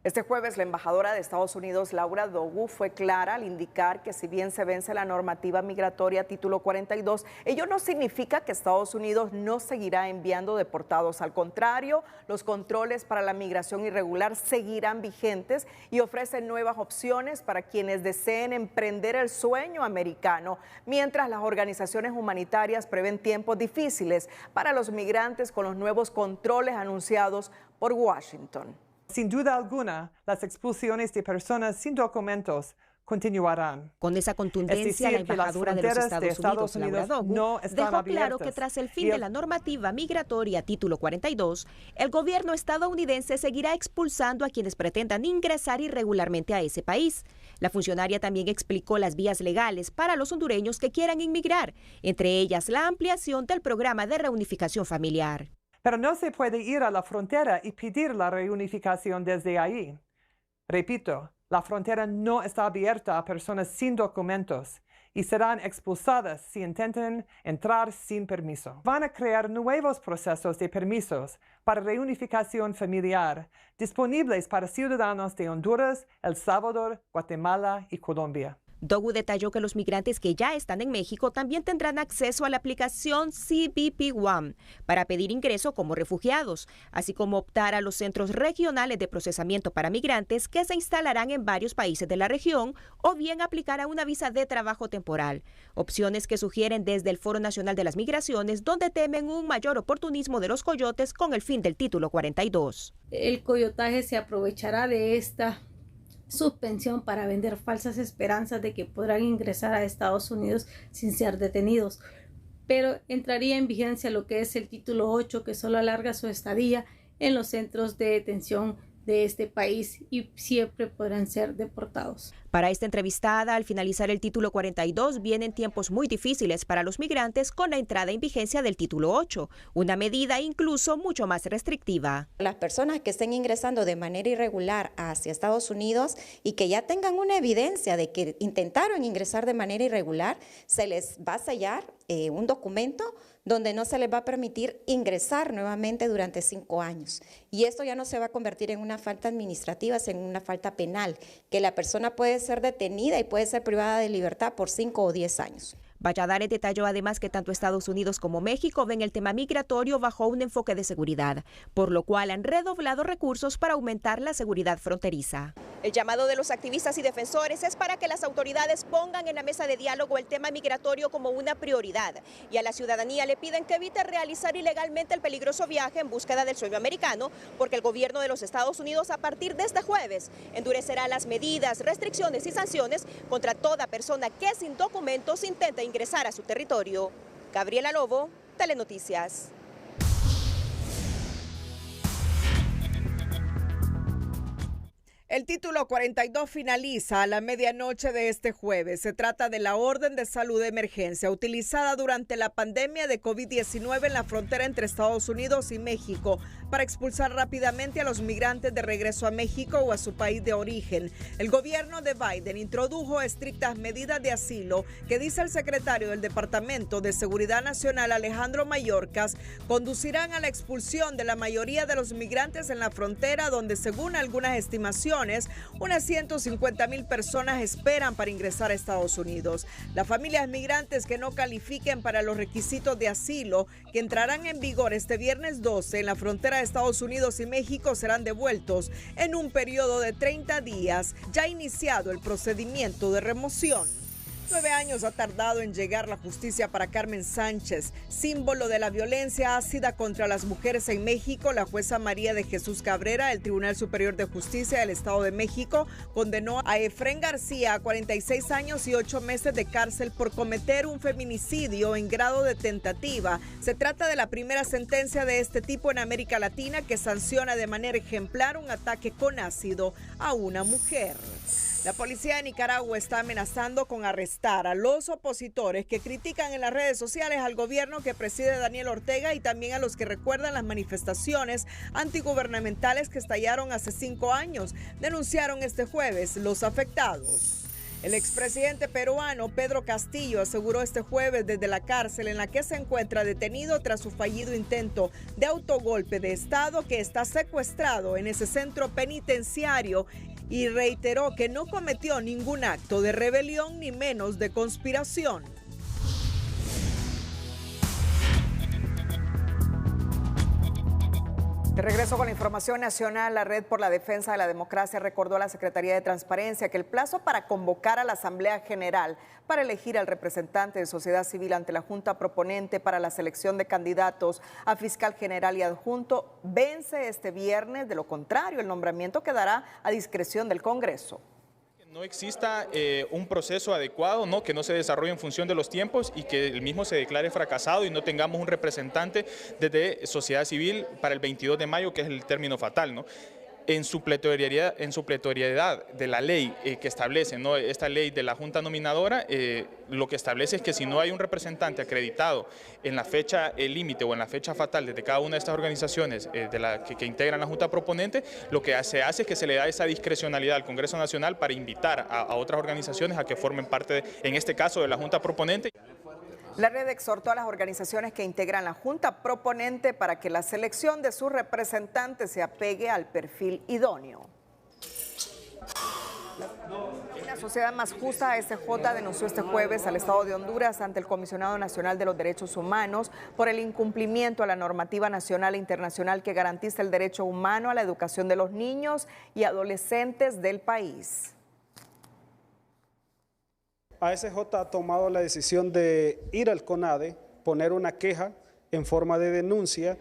Este jueves, la embajadora de Estados Unidos, Laura Dogu, fue clara al indicar que si bien se vence la normativa migratoria título 42, ello no significa que Estados Unidos no seguirá enviando deportados. Al contrario, los controles para la migración irregular seguirán vigentes y ofrecen nuevas opciones para quienes deseen emprender el sueño americano, mientras las organizaciones humanitarias prevén tiempos difíciles para los migrantes con los nuevos controles anunciados por Washington. Sin duda alguna, las expulsiones de personas sin documentos continuarán. Con esa contundencia, la embajadora de los Estados Unidos, Laura Dogu, dejó claro que tras el fin de la normativa migratoria título 42, el gobierno estadounidense seguirá expulsando a quienes pretendan ingresar irregularmente a ese país. La funcionaria también explicó las vías legales para los hondureños que quieran inmigrar, entre ellas la ampliación del programa de reunificación familiar. Pero no se puede ir a la frontera y pedir la reunificación desde ahí. Repito, la frontera no está abierta a personas sin documentos y serán expulsadas si intenten entrar sin permiso. Van a crear nuevos procesos de permisos para reunificación familiar disponibles para ciudadanos de Honduras, El Salvador, Guatemala y Colombia. Dogu detalló que los migrantes que ya están en México también tendrán acceso a la aplicación CBP One para pedir ingreso como refugiados, así como optar a los centros regionales de procesamiento para migrantes que se instalarán en varios países de la región o bien aplicar a una visa de trabajo temporal, opciones que sugieren desde el Foro Nacional de las Migraciones, donde temen un mayor oportunismo de los coyotes con el fin del título 42. El coyotaje se aprovechará de esta suspensión para vender falsas esperanzas de que podrán ingresar a Estados Unidos sin ser detenidos, pero entraría en vigencia lo que es el título 8, que solo alarga su estadía en los centros de detención de este país y siempre podrán ser deportados. Para esta entrevistada, al finalizar el título 42, vienen tiempos muy difíciles para los migrantes con la entrada en vigencia del título 8, una medida incluso mucho más restrictiva. Las personas que estén ingresando de manera irregular hacia Estados Unidos y que ya tengan una evidencia de que intentaron ingresar de manera irregular, se les va a sellar un documento donde no se les va a permitir ingresar nuevamente durante 5 años. Y esto ya no se va a convertir en una falta administrativa, sino en una falta penal, que la persona puede ser detenida y puede ser privada de libertad por 5 o 10 años. Valladares detalló además que tanto Estados Unidos como México ven el tema migratorio bajo un enfoque de seguridad, por lo cual han redoblado recursos para aumentar la seguridad fronteriza. El llamado de los activistas y defensores es para que las autoridades pongan en la mesa de diálogo el tema migratorio como una prioridad, y a la ciudadanía le piden que evite realizar ilegalmente el peligroso viaje en búsqueda del sueño americano, porque el gobierno de los Estados Unidos a partir de este jueves endurecerá las medidas, restricciones y sanciones contra toda persona que sin documentos intente ingresar a su territorio. Gabriela Lobo, Telenoticias. El título 42 finaliza a la medianoche de este jueves. Se trata de la orden de salud de emergencia utilizada durante la pandemia de COVID-19 en la frontera entre Estados Unidos y México para expulsar rápidamente a los migrantes de regreso a México o a su país de origen. El gobierno de Biden introdujo estrictas medidas de asilo que, dice el secretario del Departamento de Seguridad Nacional, Alejandro Mayorkas, conducirán a la expulsión de la mayoría de los migrantes en la frontera, donde según algunas estimaciones unas 150,000 personas esperan para ingresar a Estados Unidos. Las familias migrantes que no califiquen para los requisitos de asilo, que entrarán en vigor este viernes 12 en la frontera de Estados Unidos y México, serán devueltos en un periodo de 30 días, ya iniciado el procedimiento de remoción. 9 años ha tardado en llegar la justicia para Carmen Sánchez, símbolo de la violencia ácida contra las mujeres en México. La jueza María de Jesús Cabrera del Tribunal Superior de Justicia del Estado de México condenó a Efrén García a 46 años y 8 meses de cárcel por cometer un feminicidio en grado de tentativa. Se trata de la primera sentencia de este tipo en América Latina que sanciona de manera ejemplar un ataque con ácido a una mujer. La policía de Nicaragua está amenazando con arrestar a los opositores que critican en las redes sociales al gobierno que preside Daniel Ortega y también a los que recuerdan las manifestaciones antigubernamentales que estallaron hace 5 años, denunciaron este jueves los afectados. El expresidente peruano Pedro Castillo aseguró este jueves desde la cárcel en la que se encuentra detenido tras su fallido intento de autogolpe de Estado que está secuestrado en ese centro penitenciario, y reiteró que no cometió ningún acto de rebelión ni menos de conspiración. De regreso con la información nacional, la Red por la Defensa de la Democracia recordó a la Secretaría de Transparencia que el plazo para convocar a la Asamblea General para elegir al representante de sociedad civil ante la Junta Proponente para la selección de candidatos a fiscal general y adjunto vence este viernes. De lo contrario, el nombramiento quedará a discreción del Congreso. No exista un proceso adecuado, ¿no? Que no se desarrolle en función de los tiempos y que el mismo se declare fracasado y no tengamos un representante desde sociedad civil para el 22 de mayo, que es el término fatal, ¿no? En su pletoriedad de la ley que establece, ¿no? Esta ley de la Junta Nominadora, lo que establece es que si no hay un representante acreditado en la fecha límite o en la fecha fatal desde cada una de estas organizaciones que integran la Junta Proponente, lo que se hace es que se le da esa discrecionalidad al Congreso Nacional para invitar a otras organizaciones a que formen parte, en este caso, de la Junta Proponente. La red exhortó a las organizaciones que integran la Junta Proponente para que la selección de sus representantes se apegue al perfil idóneo. Una sociedad más justa, ASJ, denunció este jueves al Estado de Honduras ante el Comisionado Nacional de los Derechos Humanos por el incumplimiento a la normativa nacional e internacional que garantiza el derecho humano a la educación de los niños y adolescentes del país. ASJ ha tomado la decisión de ir al CONADE, poner una queja en forma de denuncia,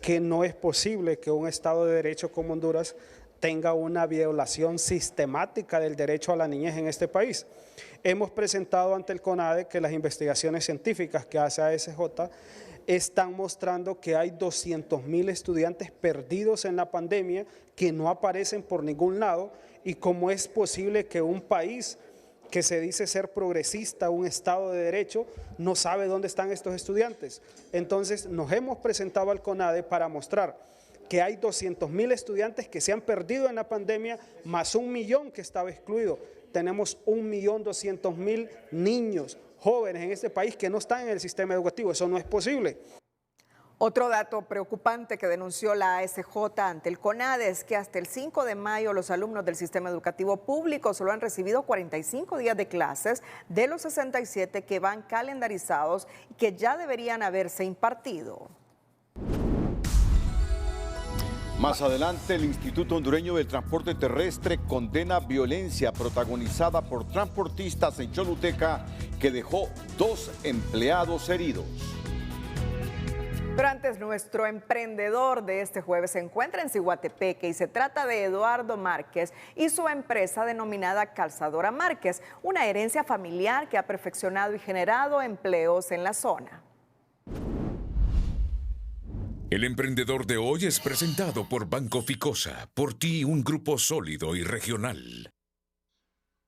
que no es posible que un Estado de Derecho como Honduras tenga una violación sistemática del derecho a la niñez en este país. Hemos presentado ante el CONADE que las investigaciones científicas que hace ASJ están mostrando que hay 200,000 estudiantes perdidos en la pandemia que no aparecen por ningún lado, y cómo es posible que un país que se dice ser progresista, un Estado de Derecho, no sabe dónde están estos estudiantes. Entonces nos hemos presentado al CONADE para mostrar que hay 200,000 estudiantes que se han perdido en la pandemia, más 1 millón que estaba excluido. Tenemos 1.200.000 niños jóvenes en este país que no están en el sistema educativo. Eso no es posible. Otro dato preocupante que denunció la ASJ ante el CONADE es que hasta el 5 de mayo los alumnos del sistema educativo público solo han recibido 45 días de clases de los 67 que van calendarizados y que ya deberían haberse impartido. Más adelante, el Instituto Hondureño del Transporte Terrestre condena violencia protagonizada por transportistas en Choluteca que dejó 2 empleados heridos. Pero antes, nuestro emprendedor de este jueves se encuentra en Ciguatepeque y se trata de Eduardo Márquez y su empresa denominada Calzadora Márquez, una herencia familiar que ha perfeccionado y generado empleos en la zona. El emprendedor de hoy es presentado por Banco Ficosa, por ti un grupo sólido y regional.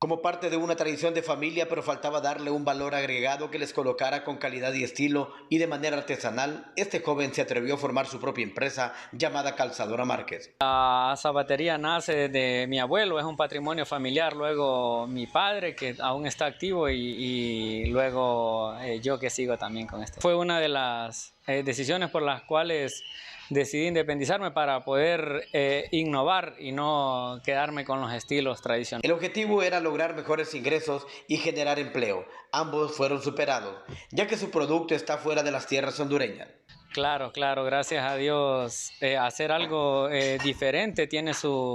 Como parte de una tradición de familia, pero faltaba darle un valor agregado que les colocara con calidad y estilo, y de manera artesanal, este joven se atrevió a formar su propia empresa llamada Calzadora Márquez. La zapatería nace de mi abuelo, es un patrimonio familiar, luego mi padre que aún está activo y luego yo que sigo también con esto. Fue una de las decisiones por las cuales decidí independizarme para poder innovar y no quedarme con los estilos tradicionales. El objetivo era lograr mejores ingresos y generar empleo. Ambos fueron superados, ya que su producto está fuera de las tierras hondureñas. Claro, gracias a Dios. Hacer algo diferente tiene su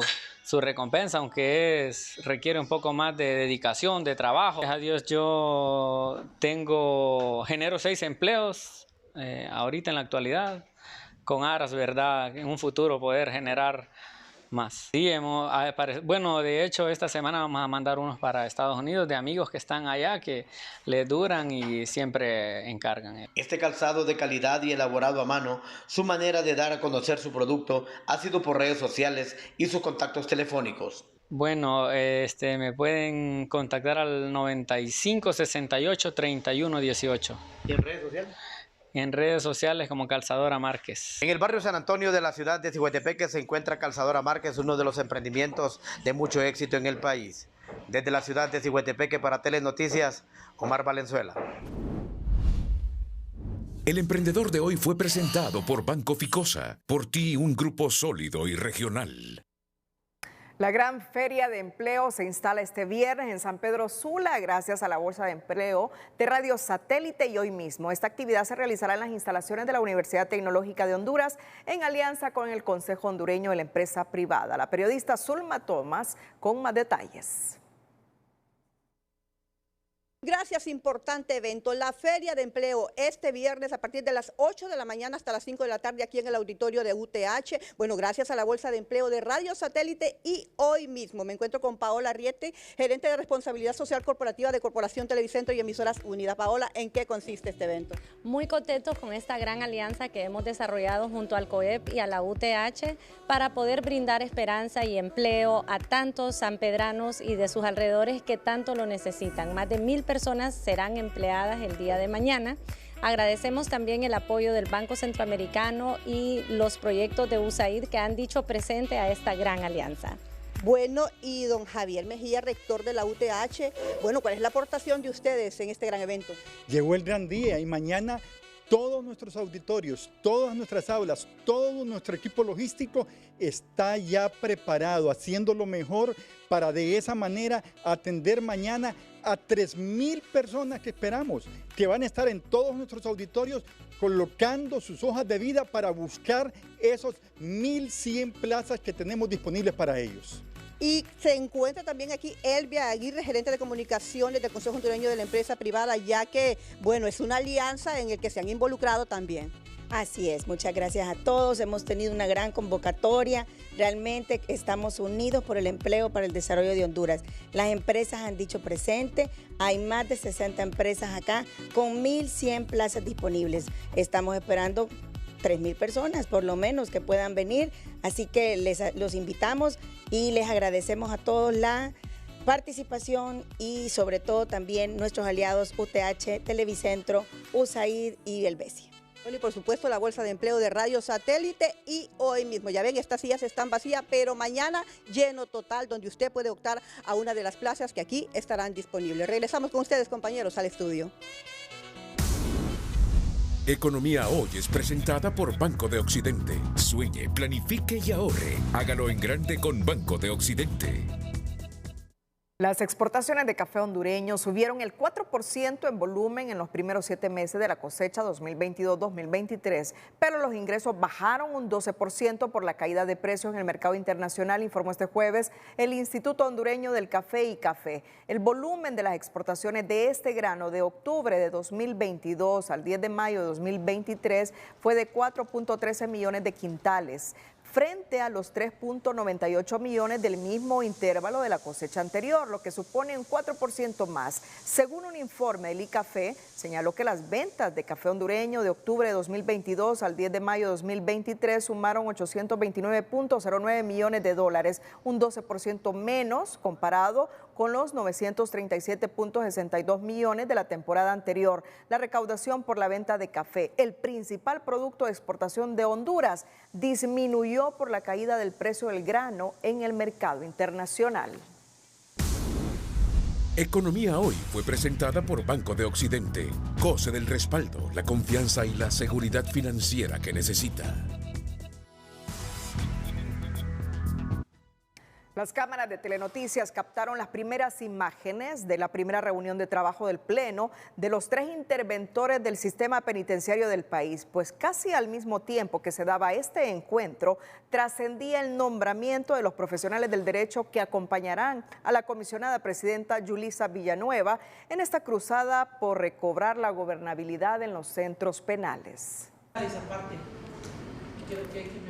recompensa, aunque requiere un poco más de dedicación, de trabajo. Gracias a Dios yo genero 6 empleos ahorita en la actualidad, con aras, ¿verdad?, en un futuro poder generar más. Sí, bueno, de hecho esta semana vamos a mandar unos para Estados Unidos de amigos que están allá, que les duran y siempre encargan. Este calzado de calidad y elaborado a mano, su manera de dar a conocer su producto ha sido por redes sociales y sus contactos telefónicos. Bueno, me pueden contactar al 95 68 31 18. ¿Y en redes sociales? En redes sociales como Calzadora Márquez. En el barrio San Antonio de la ciudad de Ciguatepeque se encuentra Calzadora Márquez, uno de los emprendimientos de mucho éxito en el país. Desde la ciudad de Ciguatepeque para Telenoticias, Omar Valenzuela. El emprendedor de hoy fue presentado por Banco Ficosa, por ti un grupo sólido y regional. La gran feria de empleo se instala este viernes en San Pedro Sula gracias a la Bolsa de Empleo de Radio Satélite y Hoy Mismo. Esta actividad se realizará en las instalaciones de la Universidad Tecnológica de Honduras en alianza con el Consejo Hondureño de la Empresa Privada. La periodista Zulma Tomás con más detalles. Gracias, importante evento, la Feria de Empleo este viernes a partir de las 8 de la mañana hasta las 5 de la tarde aquí en el auditorio de UTH. Bueno, gracias a la Bolsa de Empleo de Radio Satélite y Hoy Mismo. Me encuentro con Paola Riete, gerente de Responsabilidad Social Corporativa de Corporación Televicentro y Emisoras Unidas. Paola, ¿en qué consiste este evento? Muy contentos con esta gran alianza que hemos desarrollado junto al COEP y a la UTH para poder brindar esperanza y empleo a tantos sanpedranos y de sus alrededores que tanto lo necesitan. Más de 1000 personas serán empleadas el día de mañana. Agradecemos también el apoyo del Banco Centroamericano y los proyectos de USAID que han dicho presente a esta gran alianza. Bueno, y don Javier Mejía, rector de la UTH, bueno, ¿cuál es la aportación de ustedes en este gran evento? Llegó el gran día y mañana todos nuestros auditorios, todas nuestras aulas, todo nuestro equipo logístico está ya preparado, haciendo lo mejor para de esa manera atender mañana a 3,000 personas que esperamos, que van a estar en todos nuestros auditorios colocando sus hojas de vida para buscar esos 1,100 plazas que tenemos disponibles para ellos. Y se encuentra también aquí Elvia Aguirre, gerente de comunicaciones del Consejo Hondureño de la Empresa Privada, ya que, bueno, es una alianza en la que se han involucrado también. Así es, muchas gracias a todos, hemos tenido una gran convocatoria, realmente estamos unidos por el empleo para el desarrollo de Honduras. Las empresas han dicho presente, hay más de 60 empresas acá con 1,100 plazas disponibles. Estamos esperando 3,000 personas por lo menos que puedan venir, así que los invitamos y les agradecemos a todos la participación y sobre todo también nuestros aliados UTH, Televicentro, USAID y el BESI. Bueno, y por supuesto la bolsa de empleo de Radio Satélite, y hoy mismo, ya ven, estas sillas están vacías, pero mañana lleno total, donde usted puede optar a una de las plazas que aquí estarán disponibles. Regresamos con ustedes, compañeros, al estudio. Economía Hoy es presentada por Banco de Occidente. Sueñe, planifique y ahorre. Hágalo en grande con Banco de Occidente. Las exportaciones de café hondureño subieron el 4% en volumen en los primeros 7 meses de la cosecha 2022-2023, pero los ingresos bajaron un 12% por la caída de precios en el mercado internacional, informó este jueves el Instituto Hondureño del Café y Café. El volumen de las exportaciones de este grano de octubre de 2022 al 10 de mayo de 2023 fue de 4.13 millones de quintales, frente a los 3.98 millones del mismo intervalo de la cosecha anterior, lo que supone un 4% más. Según un informe del ICAFE, señaló que las ventas de café hondureño de octubre de 2022 al 10 de mayo de 2023 sumaron 829.09 millones de dólares, un 12% menos comparado con los 937.62 millones de la temporada anterior. La recaudación por la venta de café, el principal producto de exportación de Honduras, disminuyó por la caída del precio del grano en el mercado internacional. Economía Hoy fue presentada por Banco de Occidente. Goce del respaldo, la confianza y la seguridad financiera que necesita. Las cámaras de Telenoticias captaron las primeras imágenes de la primera reunión de trabajo del Pleno de los 3 interventores del sistema penitenciario del país, pues casi al mismo tiempo que se daba este encuentro, trascendía el nombramiento de los profesionales del derecho que acompañarán a la comisionada presidenta Yulisa Villanueva en esta cruzada por recobrar la gobernabilidad en los centros penales.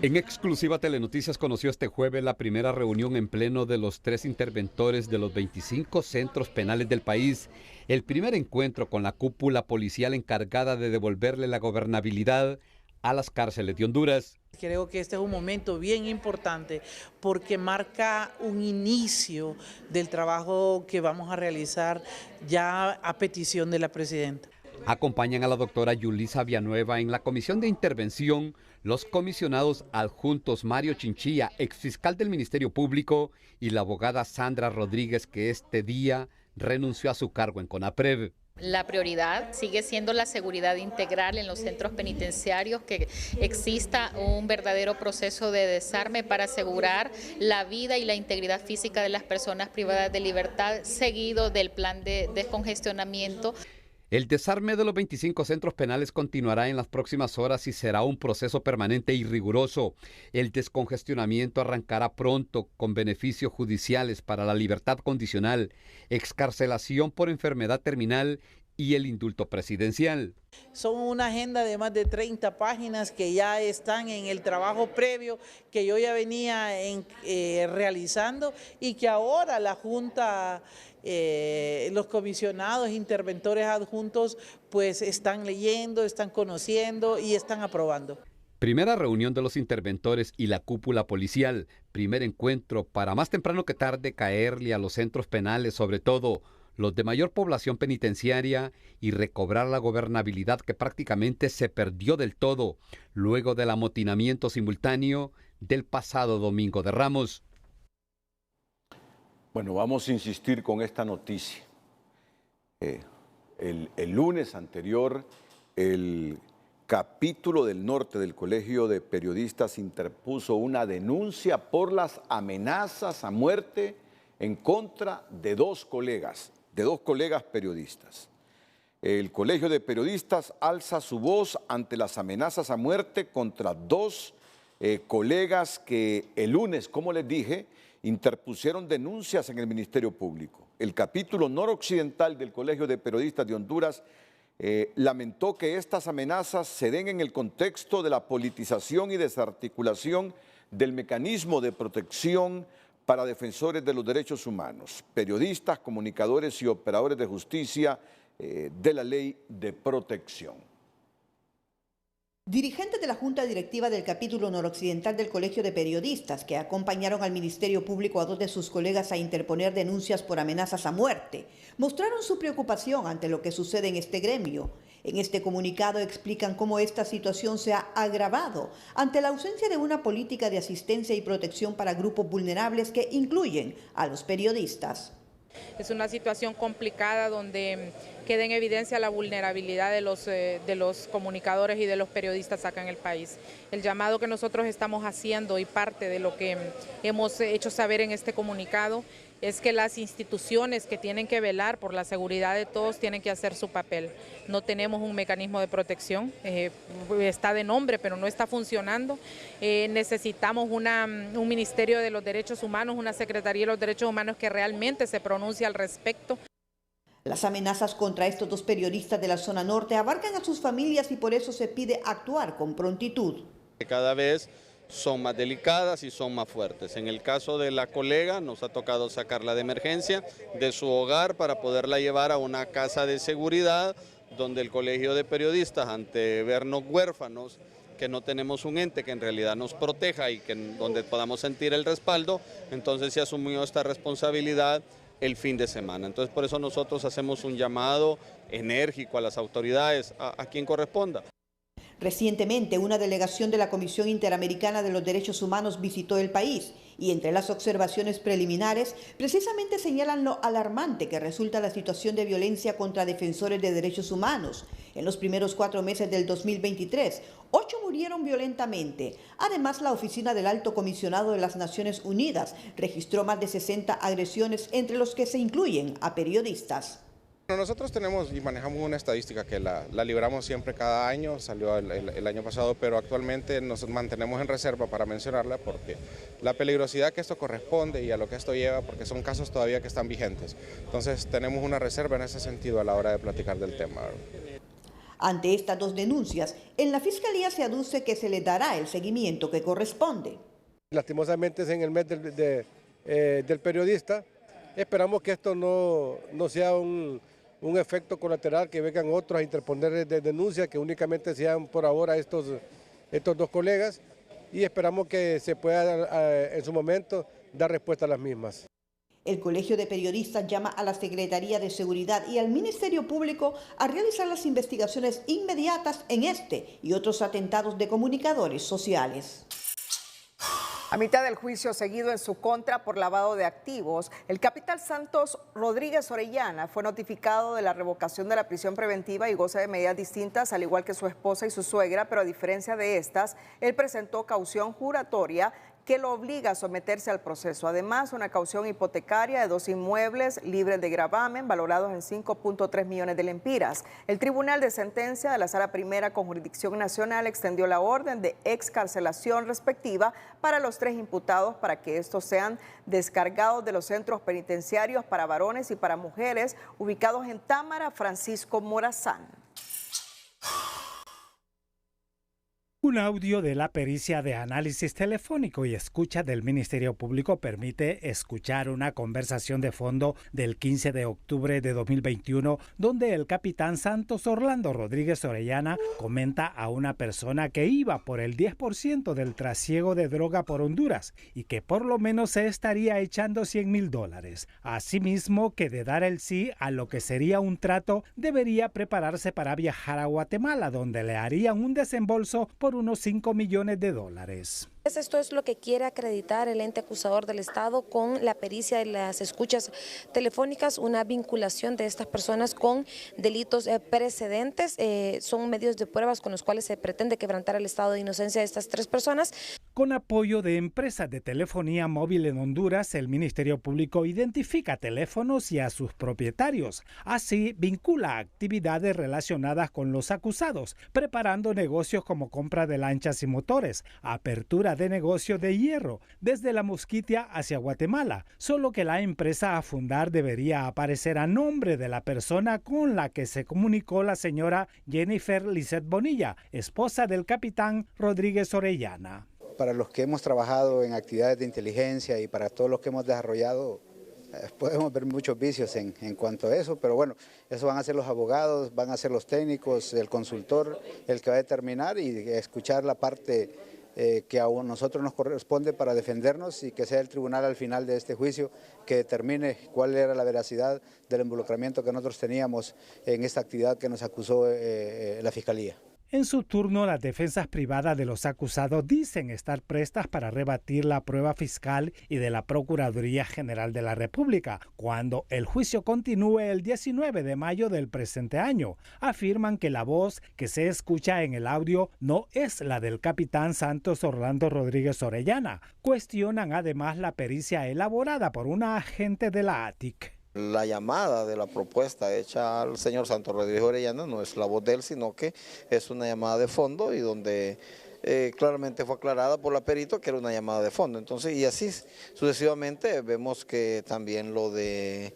En exclusiva, Telenoticias conoció este jueves la primera reunión en pleno de los 3 interventores de los 25 centros penales del país. El primer encuentro con la cúpula policial encargada de devolverle la gobernabilidad a las cárceles de Honduras. Creo que este es un momento bien importante porque marca un inicio del trabajo que vamos a realizar ya a petición de la presidenta. Acompañan a la doctora Yulisa Villanueva en la comisión de intervención los comisionados adjuntos Mario Chinchilla, exfiscal del Ministerio Público, y la abogada Sandra Rodríguez, que este día renunció a su cargo en CONAPRED. La prioridad sigue siendo la seguridad integral en los centros penitenciarios, que exista un verdadero proceso de desarme para asegurar la vida y la integridad física de las personas privadas de libertad, seguido del plan de descongestionamiento. El desarme de los 25 centros penales continuará en las próximas horas y será un proceso permanente y riguroso. El descongestionamiento arrancará pronto con beneficios judiciales para la libertad condicional, excarcelación por enfermedad terminal y el indulto presidencial. Son una agenda de más de 30 páginas que ya están en el trabajo previo que yo ya venía realizando y que ahora la Junta, los comisionados, interventores adjuntos, pues están leyendo, están conociendo y están aprobando. Primera reunión de los interventores y la cúpula policial. Primer encuentro para más temprano que tarde caerle a los centros penales, sobre todo los de mayor población penitenciaria, y recobrar la gobernabilidad que prácticamente se perdió del todo luego del amotinamiento simultáneo del pasado Domingo de Ramos. Bueno, vamos a insistir con esta noticia. El lunes anterior, el capítulo del norte del Colegio de Periodistas interpuso una denuncia por las amenazas a muerte en contra de dos colegas periodistas. El Colegio de Periodistas alza su voz ante las amenazas a muerte contra dos colegas que el lunes, como les dije, interpusieron denuncias en el Ministerio Público. El capítulo noroccidental del Colegio de Periodistas de Honduras lamentó que estas amenazas se den en el contexto de la politización y desarticulación del mecanismo de protección para defensores de los derechos humanos, periodistas, comunicadores y operadores de justicia de la ley de protección. Dirigentes de la Junta Directiva del capítulo noroccidental del Colegio de Periodistas, que acompañaron al Ministerio Público a dos de sus colegas a interponer denuncias por amenazas a muerte, mostraron su preocupación ante lo que sucede en este gremio. En este comunicado explican cómo esta situación se ha agravado ante la ausencia de una política de asistencia y protección para grupos vulnerables que incluyen a los periodistas. Es una situación complicada donde queda en evidencia la vulnerabilidad de los comunicadores y de los periodistas acá en el país. El llamado que nosotros estamos haciendo y parte de lo que hemos hecho saber en este comunicado es que las instituciones que tienen que velar por la seguridad de todos tienen que hacer su papel. No tenemos un mecanismo de protección, está de nombre pero no está funcionando. Necesitamos un Ministerio de los Derechos Humanos, una Secretaría de los Derechos Humanos que realmente se pronuncie al respecto. Las amenazas contra estos dos periodistas de la zona norte abarcan a sus familias y por eso se pide actuar con prontitud. Cada vez son más delicadas y son más fuertes. En el caso de la colega nos ha tocado sacarla de emergencia de su hogar para poderla llevar a una casa de seguridad donde el Colegio de Periodistas, ante vernos huérfanos, que no tenemos un ente que en realidad nos proteja y donde podamos sentir el respaldo, entonces se asumió esta responsabilidad el fin de semana. Entonces por eso nosotros hacemos un llamado enérgico a las autoridades, a quien corresponda. Recientemente, una delegación de la Comisión Interamericana de los Derechos Humanos visitó el país y entre las observaciones preliminares precisamente señalan lo alarmante que resulta la situación de violencia contra defensores de derechos humanos. En los primeros 4 meses del 2023, 8 murieron violentamente. Además, la Oficina del Alto Comisionado de las Naciones Unidas registró más de 60 agresiones, entre los que se incluyen a periodistas. Bueno, nosotros tenemos y manejamos una estadística que la libramos siempre cada año, salió el año pasado, pero actualmente nos mantenemos en reserva para mencionarla porque la peligrosidad que esto corresponde y a lo que esto lleva, porque son casos todavía que están vigentes. Entonces tenemos una reserva en ese sentido a la hora de platicar del tema. Ante estas dos denuncias, en la Fiscalía se aduce que se le dará el seguimiento que corresponde. Lastimosamente es en el mes del periodista. Esperamos que esto no sea un efecto colateral, que vengan otros a interponer denuncias, que únicamente sean por ahora estos 2 colegas, y esperamos que se pueda en su momento dar respuesta a las mismas. El Colegio de Periodistas llama a la Secretaría de Seguridad y al Ministerio Público a realizar las investigaciones inmediatas en este y otros atentados de comunicadores sociales. A mitad del juicio seguido en su contra por lavado de activos, el capitán Santos Rodríguez Orellana fue notificado de la revocación de la prisión preventiva y goza de medidas distintas, al igual que su esposa y su suegra, pero a diferencia de estas, él presentó caución juratoria que lo obliga a someterse al proceso. Además, una caución hipotecaria de 2 inmuebles libres de gravamen valorados en 5.3 millones de lempiras. El Tribunal de Sentencia de la Sala Primera con jurisdicción nacional extendió la orden de excarcelación respectiva para los 3 imputados para que estos sean descargados de los centros penitenciarios para varones y para mujeres ubicados en Támara, Francisco Morazán. Un audio de la pericia de análisis telefónico y escucha del Ministerio Público permite escuchar una conversación de fondo del 15 de octubre de 2021, donde el capitán Santos Orlando Rodríguez Orellana comenta a una persona que iba por el 10% del trasiego de droga por Honduras y que por lo menos se estaría echando $100,000. Asimismo, que de dar el sí a lo que sería un trato, debería prepararse para viajar a Guatemala, donde le harían un desembolso por unos $5 millones. Esto es lo que quiere acreditar el ente acusador del Estado con la pericia de las escuchas telefónicas, una vinculación de estas personas con delitos precedentes. Son medios de pruebas con los cuales se pretende quebrantar el estado de inocencia de estas 3 personas. Con apoyo de empresas de telefonía móvil en Honduras, el Ministerio Público identifica teléfonos y a sus propietarios. Así, vincula actividades relacionadas con los acusados, preparando negocios como compra de lanchas y motores, apertura de negocio de hierro, desde La Mosquitia hacia Guatemala, solo que la empresa a fundar debería aparecer a nombre de la persona con la que se comunicó la señora Jennifer Lisset Bonilla, esposa del capitán Rodríguez Orellana. Para los que hemos trabajado en actividades de inteligencia y para todos los que hemos desarrollado, podemos ver muchos vicios en cuanto a eso, pero bueno, eso van a ser los abogados, van a ser los técnicos, el consultor, el que va a determinar y escuchar la parte que a nosotros nos corresponde para defendernos y que sea el tribunal al final de este juicio que determine cuál era la veracidad del involucramiento que nosotros teníamos en esta actividad que nos acusó la Fiscalía. En su turno, las defensas privadas de los acusados dicen estar prestas para rebatir la prueba fiscal y de la Procuraduría General de la República cuando el juicio continúe el 19 de mayo del presente año. Afirman que la voz que se escucha en el audio no es la del capitán Santos Orlando Rodríguez Orellana. Cuestionan además la pericia elaborada por una agente de la ATIC. La llamada de la propuesta hecha al señor Santos Rodríguez Orellana no es la voz de él, sino que es una llamada de fondo y donde claramente fue aclarada por la perito que era una llamada de fondo. Entonces, y así sucesivamente vemos que también lo de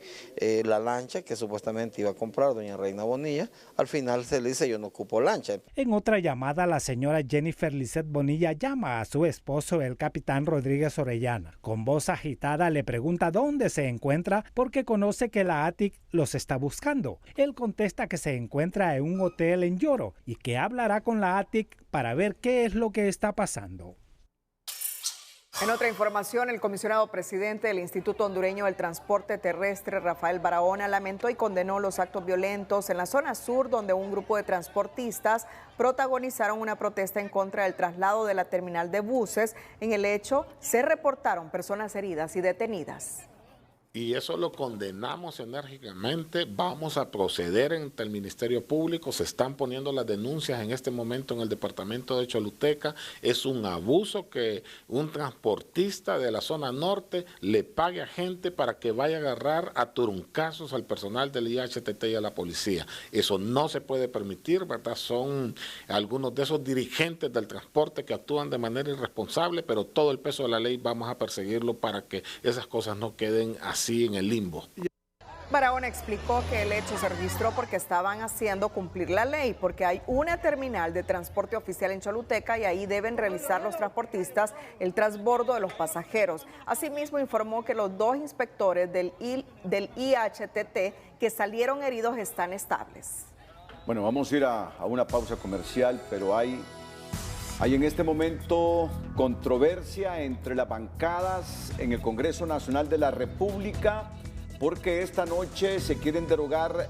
la lancha que supuestamente iba a comprar doña Reina Bonilla, al final se le dice yo no ocupo lancha. En otra llamada, la señora Jennifer Lisset Bonilla llama a su esposo, el capitán Rodríguez Orellana. Con voz agitada le pregunta dónde se encuentra porque conoce que la ATIC los está buscando. Él contesta que se encuentra en un hotel en Lloro y que hablará con la ATIC para ver qué es lo que está pasando. En otra información, el comisionado presidente del Instituto Hondureño del Transporte Terrestre, Rafael Barahona, lamentó y condenó los actos violentos en la zona sur, donde un grupo de transportistas protagonizaron una protesta en contra del traslado de la terminal de buses. En el hecho, se reportaron personas heridas y detenidas. Y eso lo condenamos enérgicamente. Vamos a proceder ante el Ministerio Público. Se están poniendo las denuncias en este momento en el departamento de Choluteca. Es un abuso que un transportista de la zona norte le pague a gente para que vaya a agarrar a turuncazos al personal del IHTT y a la policía. Eso no se puede permitir, ¿verdad? Son algunos de esos dirigentes del transporte que actúan de manera irresponsable, pero todo el peso de la ley vamos a perseguirlo para que esas cosas no queden así en el limbo. Barahona explicó que el hecho se registró porque estaban haciendo cumplir la ley, porque hay una terminal de transporte oficial en Choluteca y ahí deben realizar los transportistas el transbordo de los pasajeros. Asimismo, informó que los dos inspectores del IHTT que salieron heridos están estables. Bueno, vamos a ir a una pausa comercial, pero hay en este momento controversia entre las bancadas en el Congreso Nacional de la República porque esta noche se quieren derogar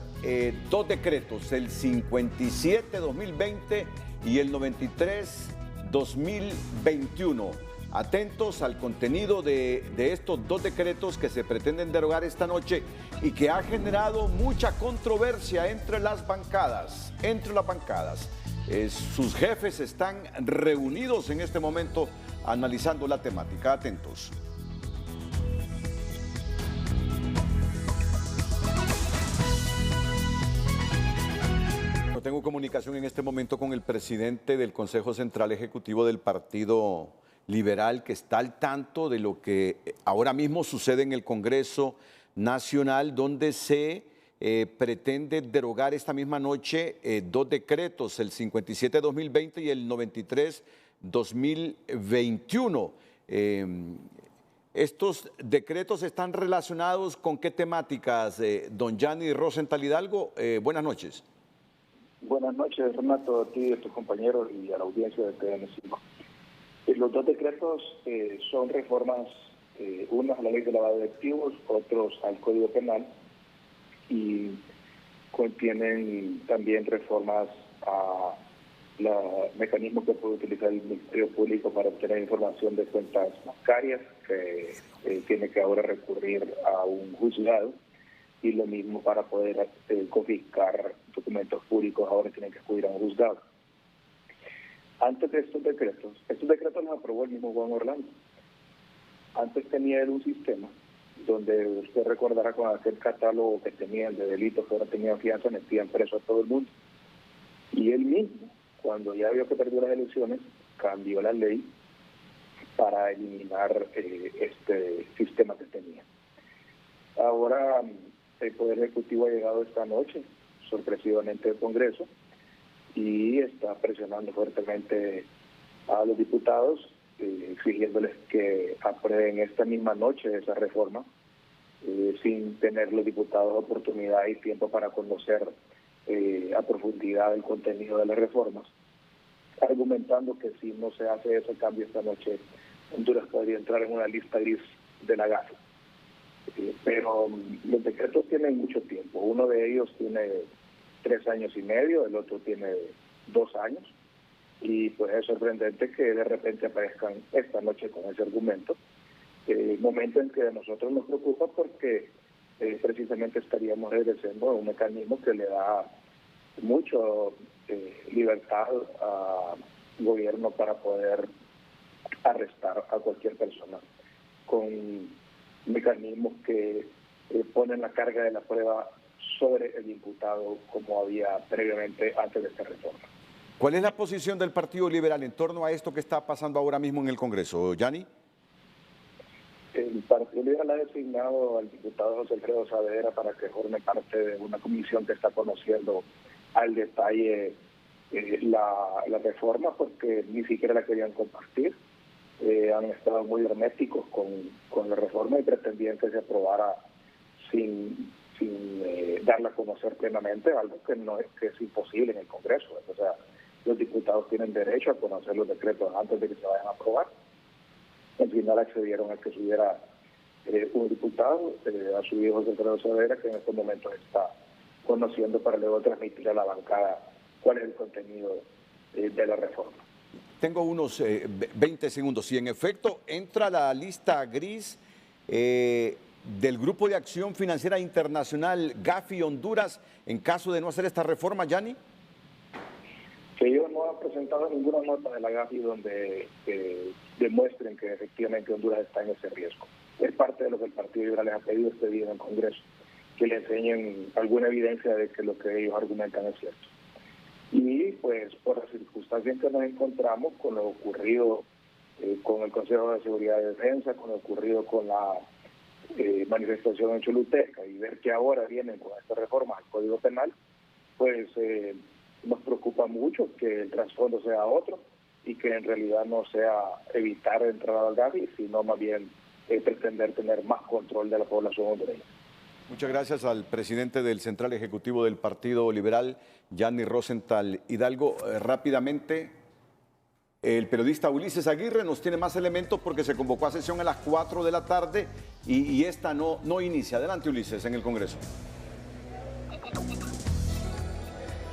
dos decretos, el 57-2020 y el 93-2021. Atentos al contenido de estos dos decretos que se pretenden derogar esta noche y que ha generado mucha controversia entre las bancadas. Sus jefes están reunidos en este momento analizando la temática. Atentos. Tengo comunicación en este momento con el presidente del Consejo Central Ejecutivo del Partido Liberal, que está al tanto de lo que ahora mismo sucede en el Congreso Nacional, donde se pretende derogar esta misma noche dos decretos, el 57-2020 y el 93-2021. Estos decretos están relacionados con qué temáticas, don Yanni Rosenthal Hidalgo. Buenas noches. Buenas noches, Renato, a ti y a tus compañeros y a la audiencia de TN5. Los dos decretos son reformas, unos a la ley de lavado de activos, otros al Código Penal, y contienen también reformas a los mecanismos que puede utilizar el Ministerio Público para obtener información de cuentas bancarias, que tiene que ahora recurrir a un juzgado, y lo mismo para poder confiscar documentos públicos, ahora tienen que acudir a un juzgado. Antes de estos decretos los aprobó el mismo Juan Orlando. Antes tenía él un sistema donde usted recordará con aquel catálogo que tenían de delitos que ahora tenían fianza, metían preso a todo el mundo. Y él mismo, cuando ya vio que perdió las elecciones, cambió la ley para eliminar este sistema que tenía. Ahora el Poder Ejecutivo ha llegado esta noche, sorpresivamente, al Congreso, y está presionando fuertemente a los diputados, exigiéndoles que aprueben esta misma noche esa reforma, sin tener los diputados oportunidad y tiempo para conocer a profundidad el contenido de las reformas. argumentando que si no se hace ese cambio esta noche, Honduras podría entrar en una lista gris de la Gafi. Pero los decretos tienen mucho tiempo. Uno de ellos tiene 3 años y medio, el otro tiene 2 años. Y pues es sorprendente que de repente aparezcan esta noche con ese argumento. Momento en que a nosotros nos preocupa porque precisamente estaríamos ejerciendo un mecanismo que le da mucho libertad al gobierno para poder arrestar a cualquier persona con mecanismos que ponen la carga de la prueba sobre el imputado como había previamente antes de esta reforma. ¿Cuál es la posición del Partido Liberal en torno a esto que está pasando ahora mismo en el Congreso, Yanni? El Partido Liberal ha designado al diputado José Alfredo Saavedra para que forme parte de una comisión que está conociendo al detalle la reforma, porque ni siquiera la querían compartir. Han estado muy herméticos con la reforma y pretendían que se aprobara sin darla a conocer plenamente, algo que es imposible en el Congreso. O sea, los diputados tienen derecho a conocer los decretos antes de que se vayan a aprobar. Al final accedieron a que subiera un diputado, a su hijo José Alfredo Saavedra, que en estos momentos está conociendo para luego transmitir a la bancada cuál es el contenido de la reforma. Tengo unos 20 segundos. Si en efecto entra la lista gris del Grupo de Acción Financiera Internacional Gafi Honduras en caso de no hacer esta reforma, Yanni. Que ellos no han presentado ninguna nota de la Gafi donde demuestren que efectivamente Honduras está en ese riesgo. Es parte de lo que el Partido Liberal les ha pedido este día en el Congreso, que le enseñen alguna evidencia de que lo que ellos argumentan es cierto. Y pues por las circunstancias en que nos encontramos, con lo ocurrido con el Consejo de Seguridad y Defensa, con lo ocurrido con la manifestación en Choluteca, y ver que ahora vienen con esta reforma al Código Penal, pues nos preocupa mucho que el trasfondo sea otro y que en realidad no sea evitar entrar al Gafi, sino más bien pretender tener más control de la población hondureña. Muchas gracias al presidente del Central Ejecutivo del Partido Liberal, Yanni Rosenthal Hidalgo. Rápidamente, el periodista Ulises Aguirre nos tiene más elementos porque se convocó a sesión a las 4 de la tarde y esta no inicia. Adelante, Ulises, en el Congreso.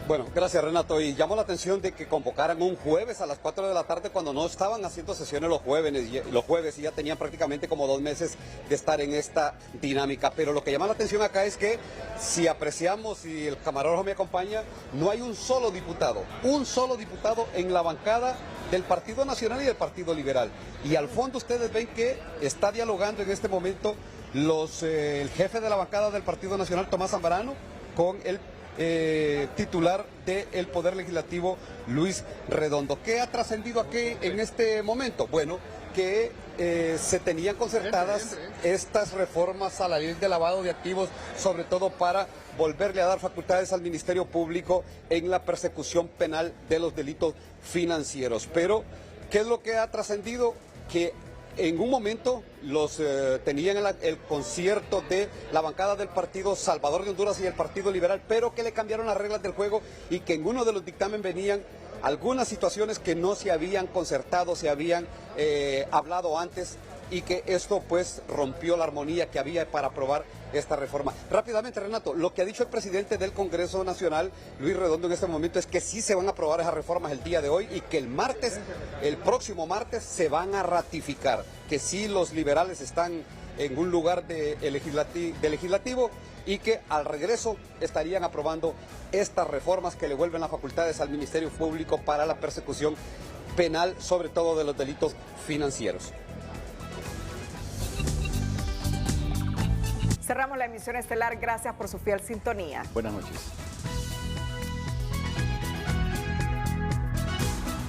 Bueno, gracias Renato. Y llamó la atención de que convocaran un jueves a las 4 de la tarde cuando no estaban haciendo sesiones los jueves y ya tenían prácticamente como 2 meses de estar en esta dinámica. Pero lo que llama la atención acá es que si apreciamos y el camarógrafo me acompaña, no hay un solo diputado en la bancada del Partido Nacional y del Partido Liberal. Y al fondo ustedes ven que está dialogando en este momento el jefe de la bancada del Partido Nacional, Tomás Zambrano, con el titular del Poder Legislativo, Luis Redondo. ¿Qué ha trascendido aquí en este momento? Bueno, que se tenían concertadas estas reformas a la ley de lavado de activos, sobre todo para volverle a dar facultades al Ministerio Público en la persecución penal de los delitos financieros. Pero, ¿qué es lo que ha trascendido? Que en un momento los tenían el concierto de la bancada del Partido Salvador de Honduras y el Partido Liberal, pero que le cambiaron las reglas del juego y que en uno de los dictámenes venían algunas situaciones que no se habían concertado, se habían hablado antes, y que esto pues rompió la armonía que había para aprobar esta reforma. Rápidamente, Renato, lo que ha dicho el presidente del Congreso Nacional, Luis Redondo, en este momento es que sí se van a aprobar esas reformas el día de hoy y que el próximo martes se van a ratificar, que sí los liberales están en un lugar de legislativo y que al regreso estarían aprobando estas reformas que le vuelven las facultades al Ministerio Público para la persecución penal, sobre todo de los delitos financieros. Cerramos la emisión estelar. Gracias por su fiel sintonía. Buenas noches.